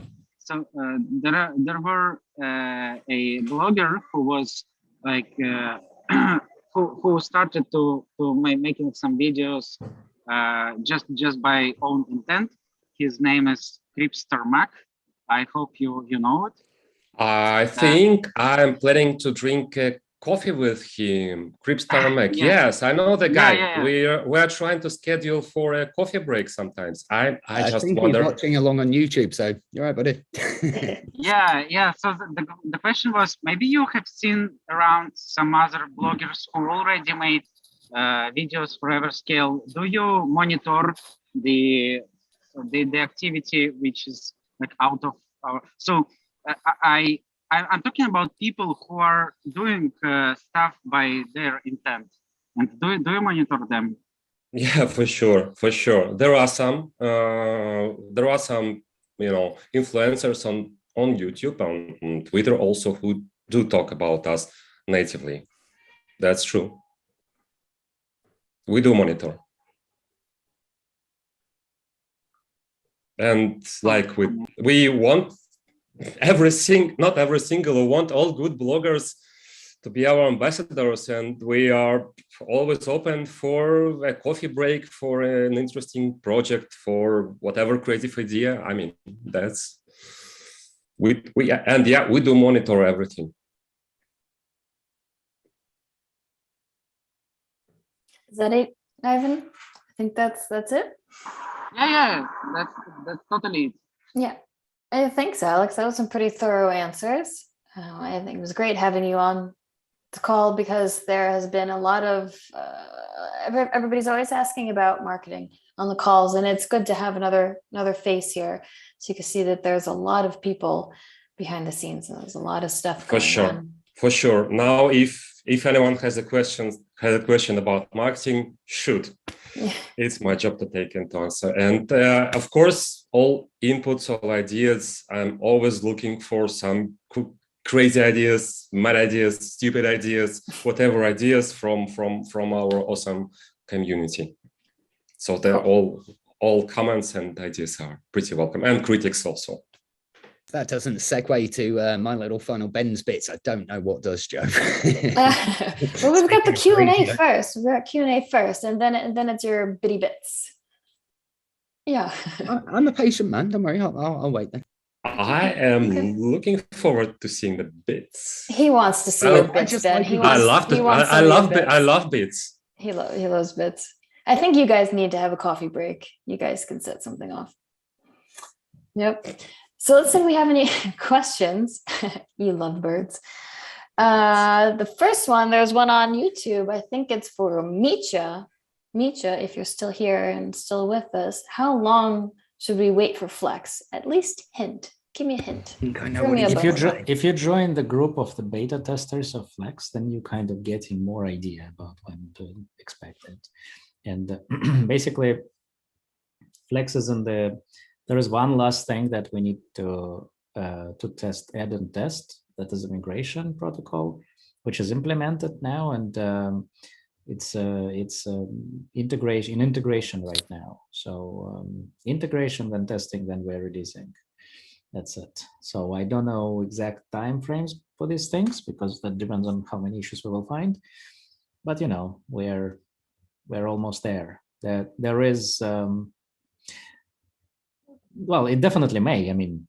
There were a blogger who was like who started to making some videos just by own intent. His name is Cripster Mac. I hope you know it. I think I'm planning to drink coffee with him. Cripster Mac. Yeah. Yes, I know the guy. Yeah. We're trying to schedule for a coffee break sometimes. I just think wonder. he's watching along on YouTube, so you're right, buddy. Yeah. So the question was, maybe you have seen around some other bloggers who already made videos for Everscale. Do you monitor the activity which is like out of our? So I'm talking about people who are doing stuff by their intent, and do you monitor them? Yeah, for sure. There are some influencers on YouTube, on Twitter also, who do talk about us natively. That's true. We do monitor. And like we want not every single, we want all good bloggers to be our ambassadors, and we are always open for a coffee break, for an interesting project, for whatever creative idea. I mean, that's we do monitor everything. Is that it, Ivan? I think that's it. Yeah, that's totally it. Yeah. Thanks, Alex. That was some pretty thorough answers. I think it was great having you on the call, because there has been a lot of everybody's always asking about marketing on the calls, and it's good to have another face here, so you can see that there's a lot of people behind the scenes, and there's a lot of stuff going on. For sure. Now, if anyone has a question about marketing, shoot. Yeah. It's my job to take and to answer. And of course, all inputs, all ideas, I'm always looking for some crazy ideas, mad ideas, stupid ideas, whatever ideas from our awesome community. So they're all comments and ideas are pretty welcome, and critics also. That doesn't segue to my little final Ben's bits. I don't know what does, Joe. Well, we've got the Q&A first. We've got Q&A first, and then it's your bitty bits. Yeah. I'm a patient man. Don't worry. I'll wait then. I am looking forward to seeing the bits. He wants to see your bits, Ben. I love bits. He loves bits. I think you guys need to have a coffee break. You guys can set something off. Yep. So let's see if we have any questions. You love birds. The first one, there's one on YouTube. I think it's for Micha. Micha, if you're still here and still with us, how long should we wait for Flex? At least hint. Give me a hint. If you join the group of the beta testers of Flex, then you kind of getting more idea about when to expect it. And basically, Flex is in the. There is one last thing that we need to test, add and test. That is a migration protocol, which is implemented now. And it's integration right now. So integration, then testing, then we're releasing. That's it. So I don't know exact time frames for these things because that depends on how many issues we will find. But you know, we're almost there. There is well, it definitely may. I mean,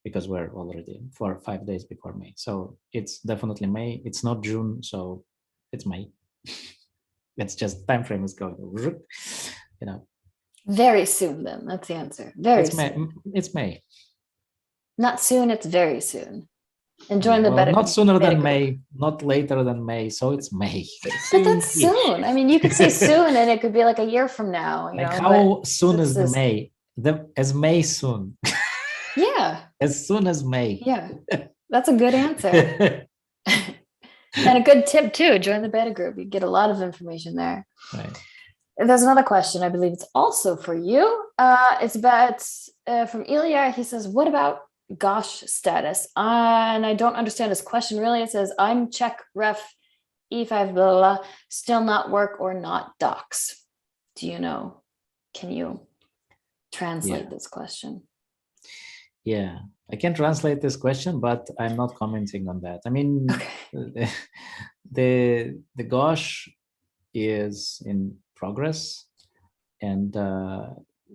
because we're already 4 or 5 days before May, so it's definitely May. It's not June, so it's May. It's just time frame is going, you know. Very soon, then. That's the answer. Very soon. It's May. Not soon, it's very soon. And join the well, beta. Not sooner beta than group. May, not later than May. So it's May. But that's soon. I mean, you could say soon, and it could be like a year from now. You Like know, how soon is the this- May? As May soon. Yeah. As soon as May. Yeah. That's a good answer. And a good tip too. Join the beta group. You get a lot of information there. Right. There's another question. I believe it's also for you. It's about from Ilya. He says, "What about Gosh status?" And I don't understand his question really. It says, "I'm check ref E5 blah, blah, blah, still not work or not docs." Do you know? Can you translate this question? Yeah, I can translate this question, but I'm not commenting on that. I mean, the Gosh is in progress, and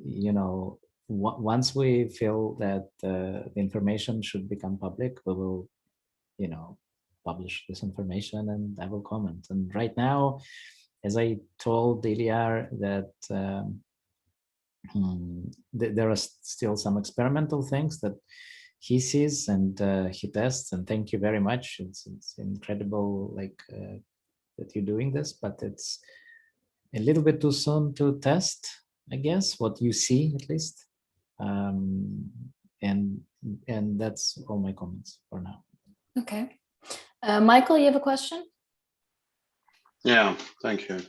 you know, once we feel that the information should become public, we will, you know, publish this information, and I will comment. And right now, as I told Ilya, that there are still some experimental things that he sees and he tests, and thank you very much. It's incredible, like that you're doing this, but it's a little bit too soon to test, I guess, what you see at least. And that's all my comments for now. Okay. Michael, you have a question? Yeah, thank you.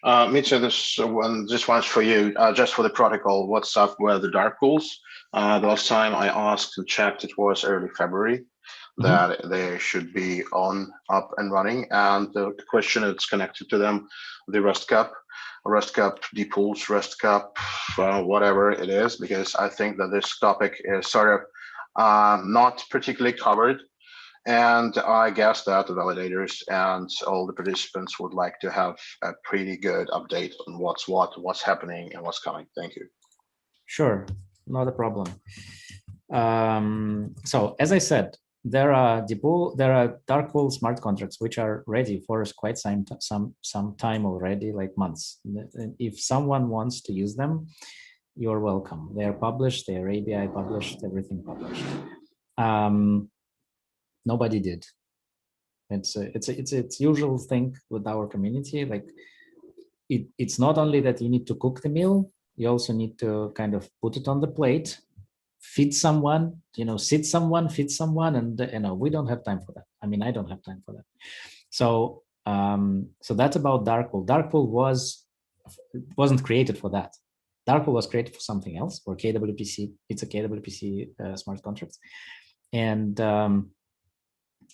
Mitya, this one's for you. Just for the protocol, what's up with the dark pools? The last time I asked and checked, it was early February that they should be up and running. And the question that's connected to them, the RustCup dpools, RustCup, whatever it is, because I think that this topic is sort of not particularly covered. And I guess that the validators and all the participants would like to have a pretty good update on what's happening and what's coming. Thank you. Sure, not a problem. So as I said, there are dark pool smart contracts which are ready for quite some time already, like months. If someone wants to use them, you're welcome. They are published, they are ABI published, everything published. Nobody did. It's usual thing with our community. Like it's not only that you need to cook the meal, you also need to kind of put it on the plate, feed someone, you know, feed someone, and you know, we don't have time for that. I mean, I don't have time for that. So so that's about dark pool. Dark pool wasn't created for that. Dark pool was created for something else, for KWPC. It's a KWPC smart contracts, and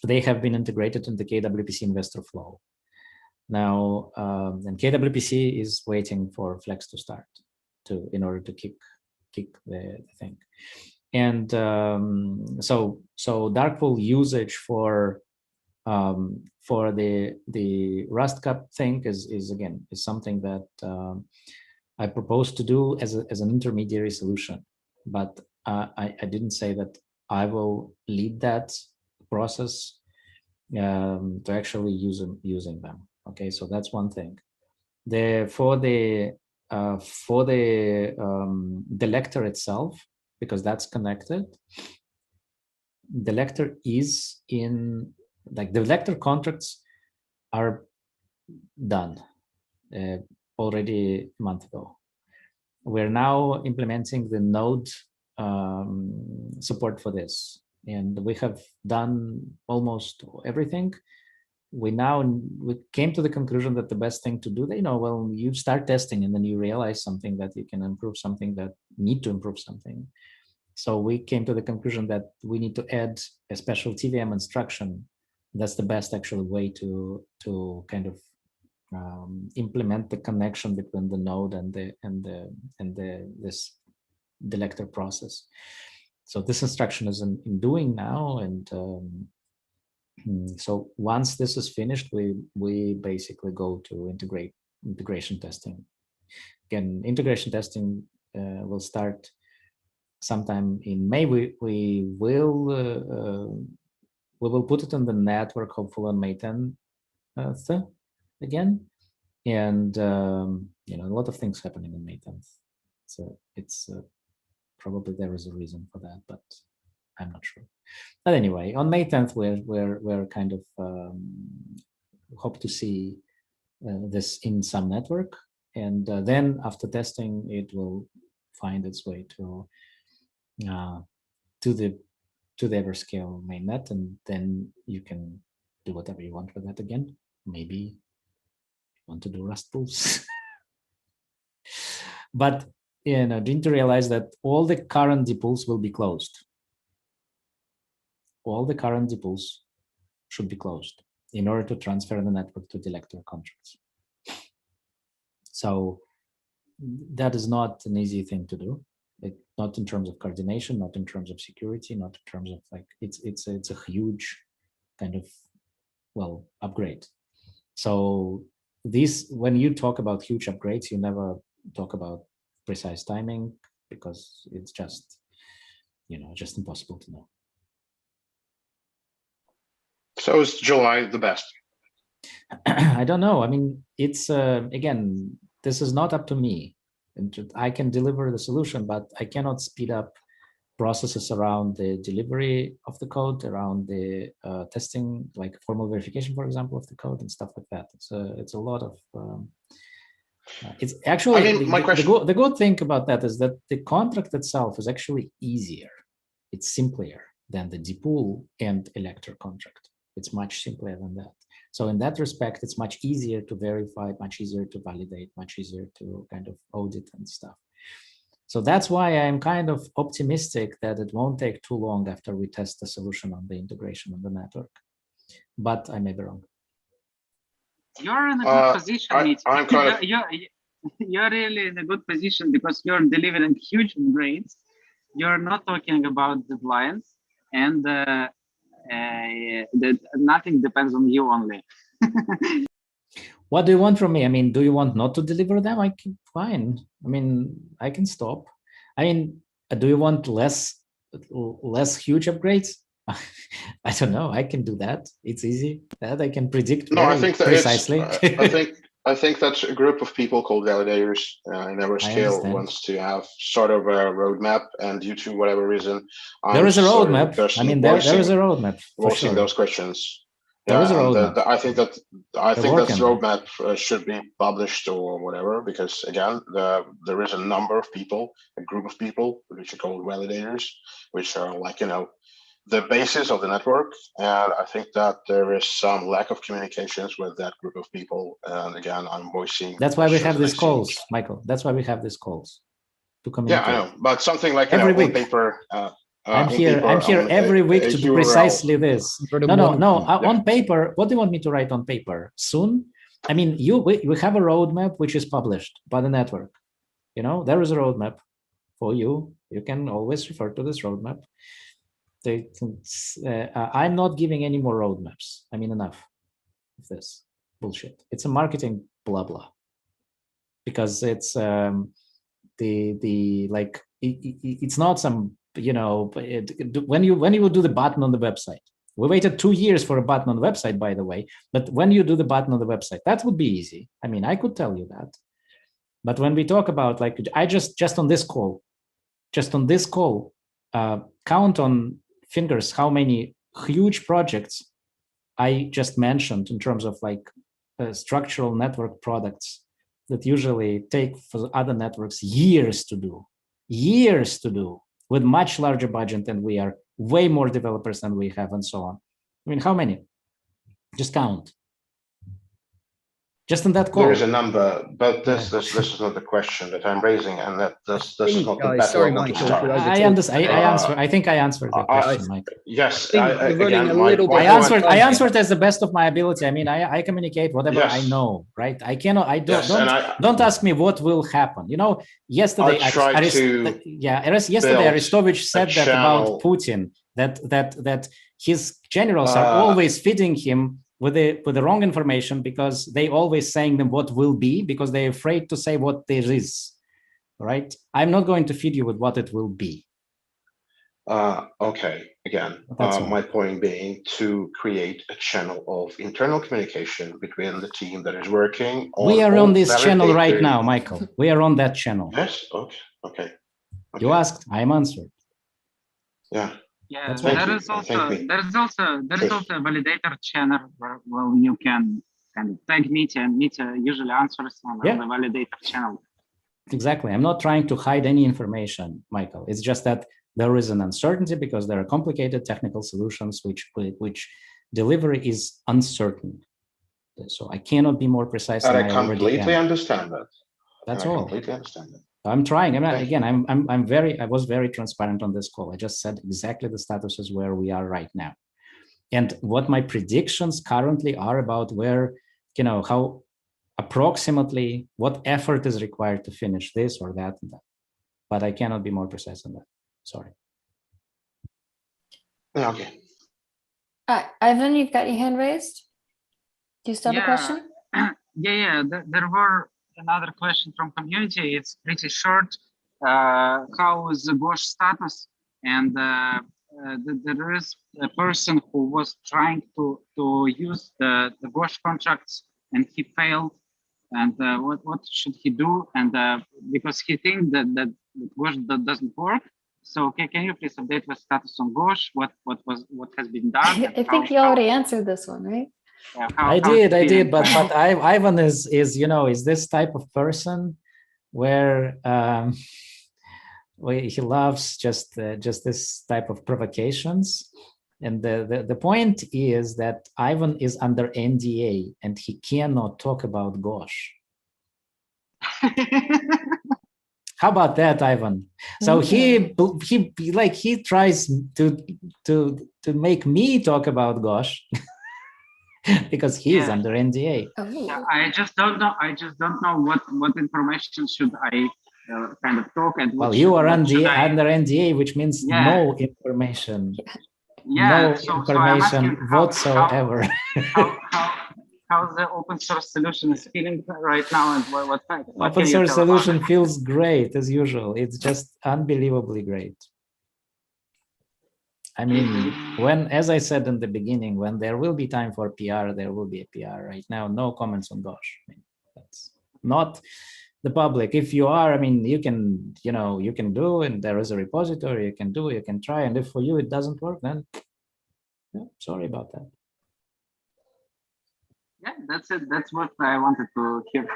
they have been integrated in the KWPC investor flow. Now, and KWPC is waiting for Flex to start in order to kick the thing. And so dark pool usage for the RustCup thing is something that I propose to do as an intermediary solution, but I didn't say that I will lead that process to actually using them. Okay, so that's one thing. For the lector itself, because that's connected, the lector is in, like, the lector contracts are done already a month ago. We're now implementing the node support for this, and we have done almost everything. We came to the conclusion that the best thing to do, well, you start testing and then you realize something that you can improve, something that need to improve something. So we came to the conclusion that we need to add a special TVM instruction. That's the best actual way to kind of implement the connection between the node and this delector process. So this instruction is in doing now, and so once this is finished, we basically go to integration testing. Again, integration testing will start sometime in May. We will put it on the network, hopefully on May 10th again, and you know, a lot of things happening on May 10th. So it's probably there is a reason for that, but I'm not sure. But anyway, on May 10th, we're kind of hope to see this in some network, and then after testing, it will find its way to the Everscale mainnet, and then you can do whatever you want with that again. Maybe you want to do RustPools. But you know, need to realize that all the current dpools will be closed. All the current dpools should be closed in order to transfer the network to delector contracts. So that is not an easy thing to do. Not in terms of coordination, not in terms of security, not in terms of like, it's a huge kind of, well, upgrade. So this, when you talk about huge upgrades, you never talk about precise timing, because it's just, you know, just impossible to know. So is July the best? I don't know. I mean, it's again, this is not up to me. I can deliver the solution, but I cannot speed up processes around the delivery of the code, around the testing, like formal verification, for example, of the code and stuff like that. It's a lot of. It's actually, I mean, the good thing about that is that the contract itself is actually easier. It's simpler than the depool and elector contract. It's much simpler than that. So in that respect, it's much easier to verify, much easier to validate, much easier to kind of audit and stuff. So that's why I'm kind of optimistic that it won't take too long after we test the solution on the integration of the network. But I may be wrong. You're in a good position, you're really in a good position because you're delivering huge upgrades. You're not talking about deadlines, and that nothing depends on you only. What do you want from me? I mean, do you want not to deliver them? I can, fine. I mean, I can stop. I mean, do you want less huge upgrades? I don't know. I can do that. It's easy. That I can predict. No, I think that precisely. I think that's a group of people called validators in Everscale wants to have sort of a roadmap, and due to whatever reason, there is a roadmap. I mean, there is a roadmap. Voicing those questions. There is a roadmap. I think that roadmap should be published or whatever, because again, there is a number of people, a group of people, which are called validators, which are like, you know, the basis of the network. And I think that there is some lack of communications with that group of people. And again, I'm voicing. That's why we have these calls, Michael. That's why we have these calls to communicate. Yeah, I know, but something like every week. On paper. I'm here every week to do precisely this. No. On paper, what do you want me to write on paper? Soon? I mean, we have a roadmap which is published by the network. You know, there is a roadmap for you. You can always refer to this roadmap. I'm not giving any more roadmaps. I mean, enough of this bullshit. It's a marketing blah blah, because it's it's not some, you know, when you would do the button on the website. We waited 2 years for a button on the website, by the way. But when you do the button on the website, that would be easy. I mean, I could tell you that. But when we talk about, like, I just on this call, count on fingers how many huge projects I just mentioned in terms of like structural network products that usually take for other networks years to do, with much larger budget than we are, way more developers than we have, and so on. I mean, how many? Just count. Just in that call. There is a number, but this is not the question that I'm raising, and that this is not the battle sorry, I want to Michael, start. I understand. I think I answered the question, Mike. Yes, running again, a little bit. I answered as the best of my ability. I mean, I communicate whatever I know, right? I cannot. I don't. Yes, don't ask me what will happen. You know, yesterday, yesterday Aristovich said that about Putin. That his generals are always feeding him with the wrong information, because they always saying them what will be, because they're afraid to say what there is, right? I'm not going to feed you with what it will be. Okay, again, my point being to create a channel of internal communication between the team that is working on. We are on this channel right now, Michael. We are on that channel. Yes, okay. You asked, I'm answered. Yeah. Yeah, there is also a validator channel where you can kind of tag Mitya, and Mitya usually answers on the validator channel. Exactly. I'm not trying to hide any information, Michael. It's just that there is an uncertainty because there are complicated technical solutions which delivery is uncertain. So I cannot be more precise. And I completely understand that. That's all. I completely understand that. I'm trying. I was very transparent on this call. I just said exactly the statuses where we are right now, and what my predictions currently are about where, how approximately what effort is required to finish this or that and that. But I cannot be more precise than that. Sorry. Okay. Ivan, you've got your hand raised. Do you still have a question? Yeah. There were another question from community. It's pretty short. How is the Gosh status? And there is a person who was trying to use the Gosh contracts and he failed. And what should he do? And because he thinks that Gosh doesn't work. So can you please update the status on Gosh? What has been done? I think you already answered this one, right? I did, but Ivan is this type of person where he loves just this type of provocations, and the point is that Ivan is under NDA and he cannot talk about Gosh. How about that, Ivan? So he tries to make me talk about Gosh. Because he is under NDA. Yeah, I just don't know what information should I kind of talk and what. Well, you are under NDA, which means no information. Yeah, no information whatsoever. How the open source solution is feeling right now, and what open source solution feels great as usual. It's just unbelievably great. I mean, as I said in the beginning, when there will be time for PR, there will be a PR. Right now, no comments on Gosh. I mean, that's not the public. If you are, I mean, you can do, and there is a repository, you can try. And if for you it doesn't work, then sorry about that. Yeah, that's it. That's what I wanted to hear.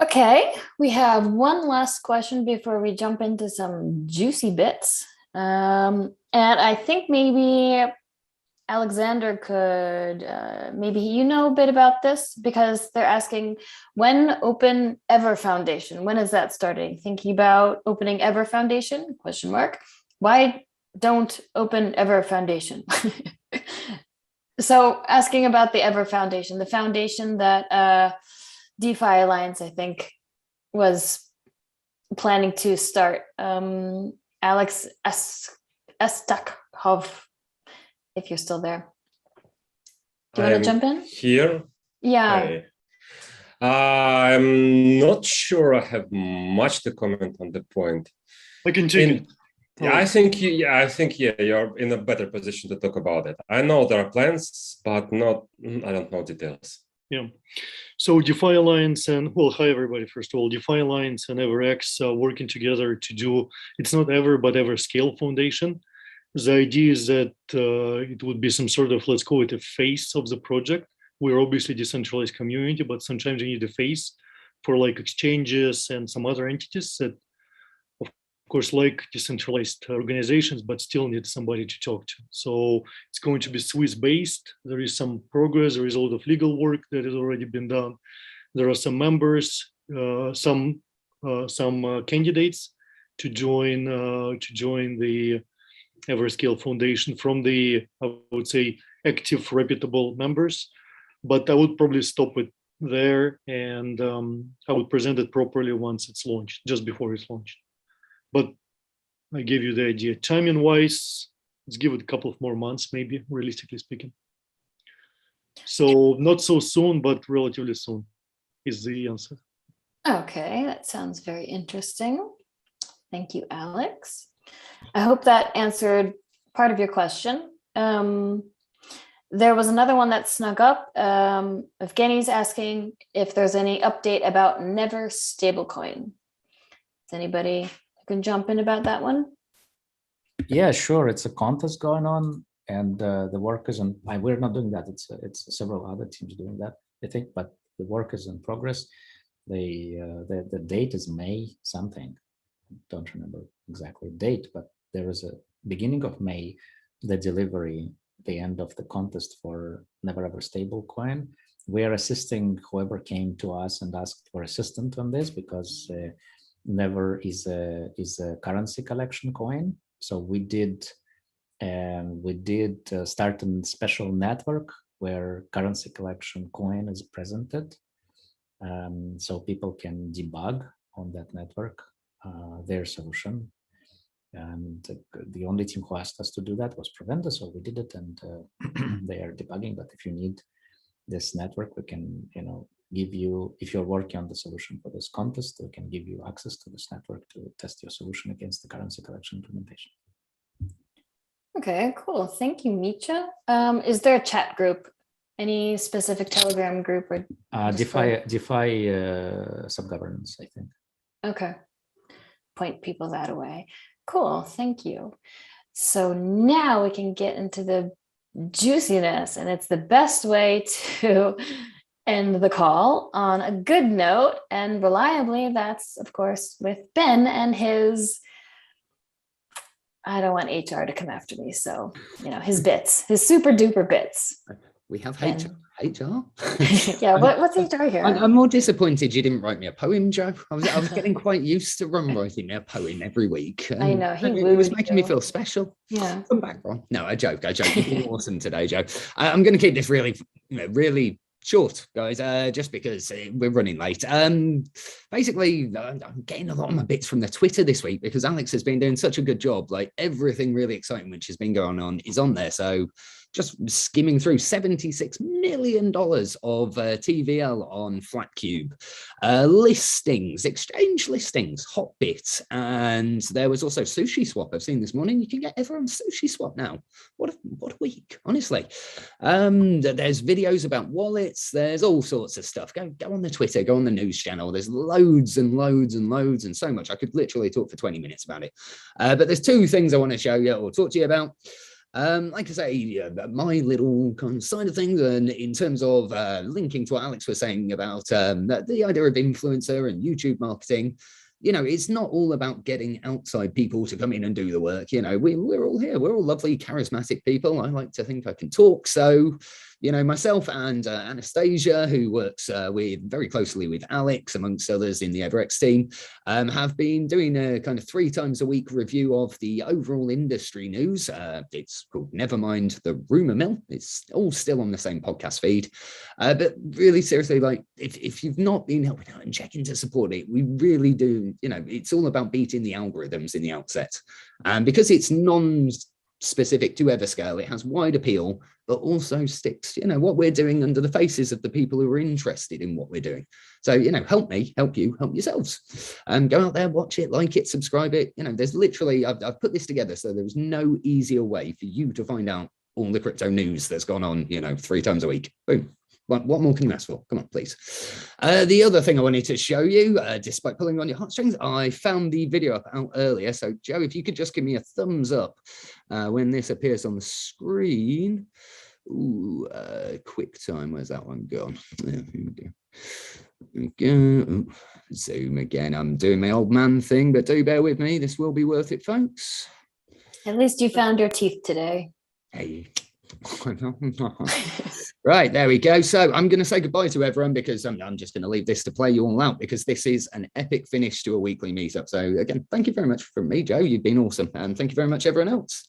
Okay, we have one last question before we jump into some juicy bits. And I think maybe Alexander could, maybe you know a bit about this, because they're asking, when open Ever Foundation? When is that starting? Thinking about opening Ever Foundation? ? Why don't open Ever Foundation? So asking about the Ever Foundation, the foundation that DeFi Alliance, I think, was planning to start. Alex Estakov, if you're still there. Do you want to jump in? Here? Yeah. I'm not sure I have much to comment on the point. I can take it. Yeah, I think you're in a better position to talk about it. I know there are plans, but I don't know details. Yeah. So DeFi Alliance and, well, hi everybody, first of all, DeFi Alliance and EverX are working together to do, it's not Ever, but Everscale Foundation. The idea is that it would be some sort of, let's call it a face of the project. We're obviously a decentralized community, but sometimes you need a face for like exchanges and some other entities that, of course, like decentralized organizations, but still need somebody to talk to. So it's going to be Swiss-based. There is some progress. There is a lot of legal work that has already been done. There are some members, some candidates to join the Everscale Foundation from the, I would say, active, reputable members. But I would probably stop it there, and I would present it properly once it's launched, just before it's launched. But I gave you the idea. Timing wise, let's give it a couple of more months, maybe, realistically speaking. So not so soon, but relatively soon is the answer. Okay, that sounds very interesting. Thank you, Alex. I hope that answered part of your question. There was another one that snuck up. Evgeny's asking if there's any update about Never stablecoin. Is anybody who can jump in about that one? Yeah, sure. It's a contest going on, and the work is we're not doing that. It's several other teams doing that, I think, but the work is in progress. The date is May something. I don't remember exactly the date, but there is a beginning of May, the delivery, the end of the contest for Never Ever stablecoin. We are assisting whoever came to us and asked for assistance on this, because Never is a currency collection coin. So we did start a special network where currency collection coin is presented, so people can debug on that network their solution. And the only team who asked us to do that was Preventa, so we did it, and they are debugging. But if you need this network, we can, give you, if you're working on the solution for this contest, we can give you access to this network to test your solution against the currency collection implementation. Okay, cool. Thank you, Mitya. Is there a chat group? Any specific Telegram group or DeFi sub-governance, I think. Okay. Point people that way. Cool. Thank you. So now we can get into the juiciness, and it's the best way to end the call on a good note, and reliably, that's of course with Ben and his, I don't want HR to come after me, so his bits, his super duper bits. We have Ben. HR. Yeah, what's HR here? I'm more disappointed you didn't write me a poem, Joe. I was getting quite used to Ron writing me a poem every week. I know, it was making me feel special. Yeah. Come back, Ron. No, I joke. You've been awesome today, Joe. I'm going to keep this really short, guys, just because we're running late. Basically, I'm getting a lot of my bits from the Twitter this week because Alex has been doing such a good job. Like, everything really exciting which has been going on is on there. So just skimming through $76 million of TVL on Flatcube, listings, exchange listings, Hotbit, and there was also Sushi Swap. I've seen this morning you can get everyone Sushi Swap now. What a week, honestly. There's videos about wallets. There's all sorts of stuff. Go on the Twitter, go on the news channel. There's loads and loads and loads and so much. I could literally talk for 20 minutes about it. But there's two things I want to show you or talk to you about. Like I say, my little kind of side of things, and in terms of linking to what Alex was saying about the idea of influencer and YouTube marketing, it's not all about getting outside people to come in and do the work. We're all here. We're all lovely, charismatic people. I like to think I can talk. So, myself and Anastasia, who works very closely with Alex, amongst others in the EverX team, have been doing a kind of 3 times a week review of the overall industry news. It's called Nevermind the Rumor Mill. It's all still on the same podcast feed. But really, seriously, like, if you've not been helping out and checking to support it, we really do, it's all about beating the algorithms in the outset. And because it's non-specific to Everscale, it has wide appeal, but also sticks, what we're doing under the faces of the people who are interested in what we're doing. So, help me, help you, help yourselves. Go out there, watch it, like it, subscribe it. There's literally, I've put this together so there's no easier way for you to find out all the crypto news that's gone on, 3 times a week. Boom. What more can you ask for? Come on, please. The other thing I wanted to show you, despite pulling on your heartstrings, I found the video up out earlier. So, Joe, if you could just give me a thumbs up when this appears on the screen. Ooh, QuickTime, where's that one gone? There we go. Zoom again. I'm doing my old man thing, but do bear with me. This will be worth it, folks. At least you found your teeth today. Hey. Right, there we go. So I'm going to say goodbye to everyone because I'm just going to leave this to play you all out because this is an epic finish to a weekly meetup. So again, thank you very much from me, Joe. You've been awesome. And thank you very much, everyone else.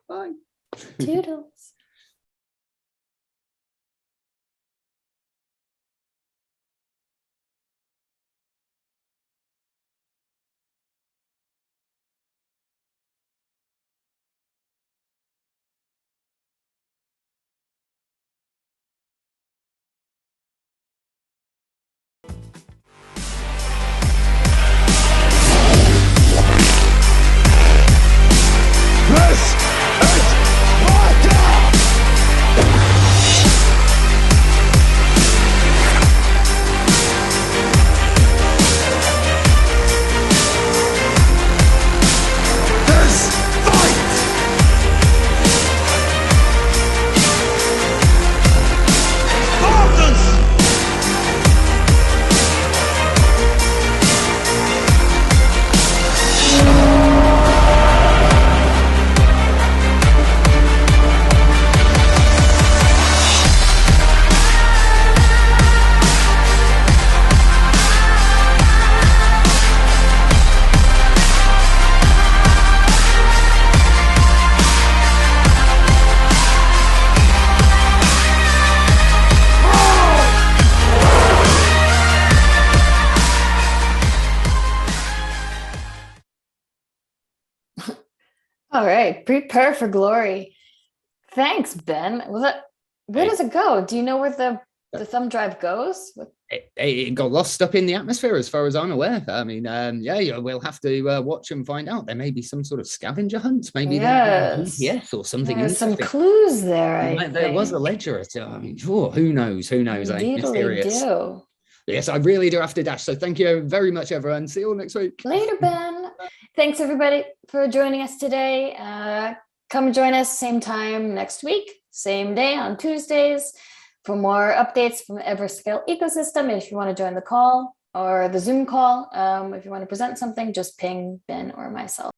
Bye. Toodles. All right, prepare for glory. Thanks, Ben. Where does it go? Do you know where the thumb drive goes? It got lost up in the atmosphere as far as I'm aware. I mean, yeah, we'll have to watch and find out. There may be some sort of scavenger hunt, maybe yes, or something. There's some clues there, I think. There was a ledger. I mean, sure, who knows? Who knows? Mysterious. Do. Yes, I really do have to dash. So thank you very much, everyone. See you all next week. Later, Ben. Thanks, everybody, for joining us today. Come join us same time next week, same day on Tuesdays for more updates from the Everscale ecosystem. If you want to join the call or the Zoom call, if you want to present something, just ping Ben or myself.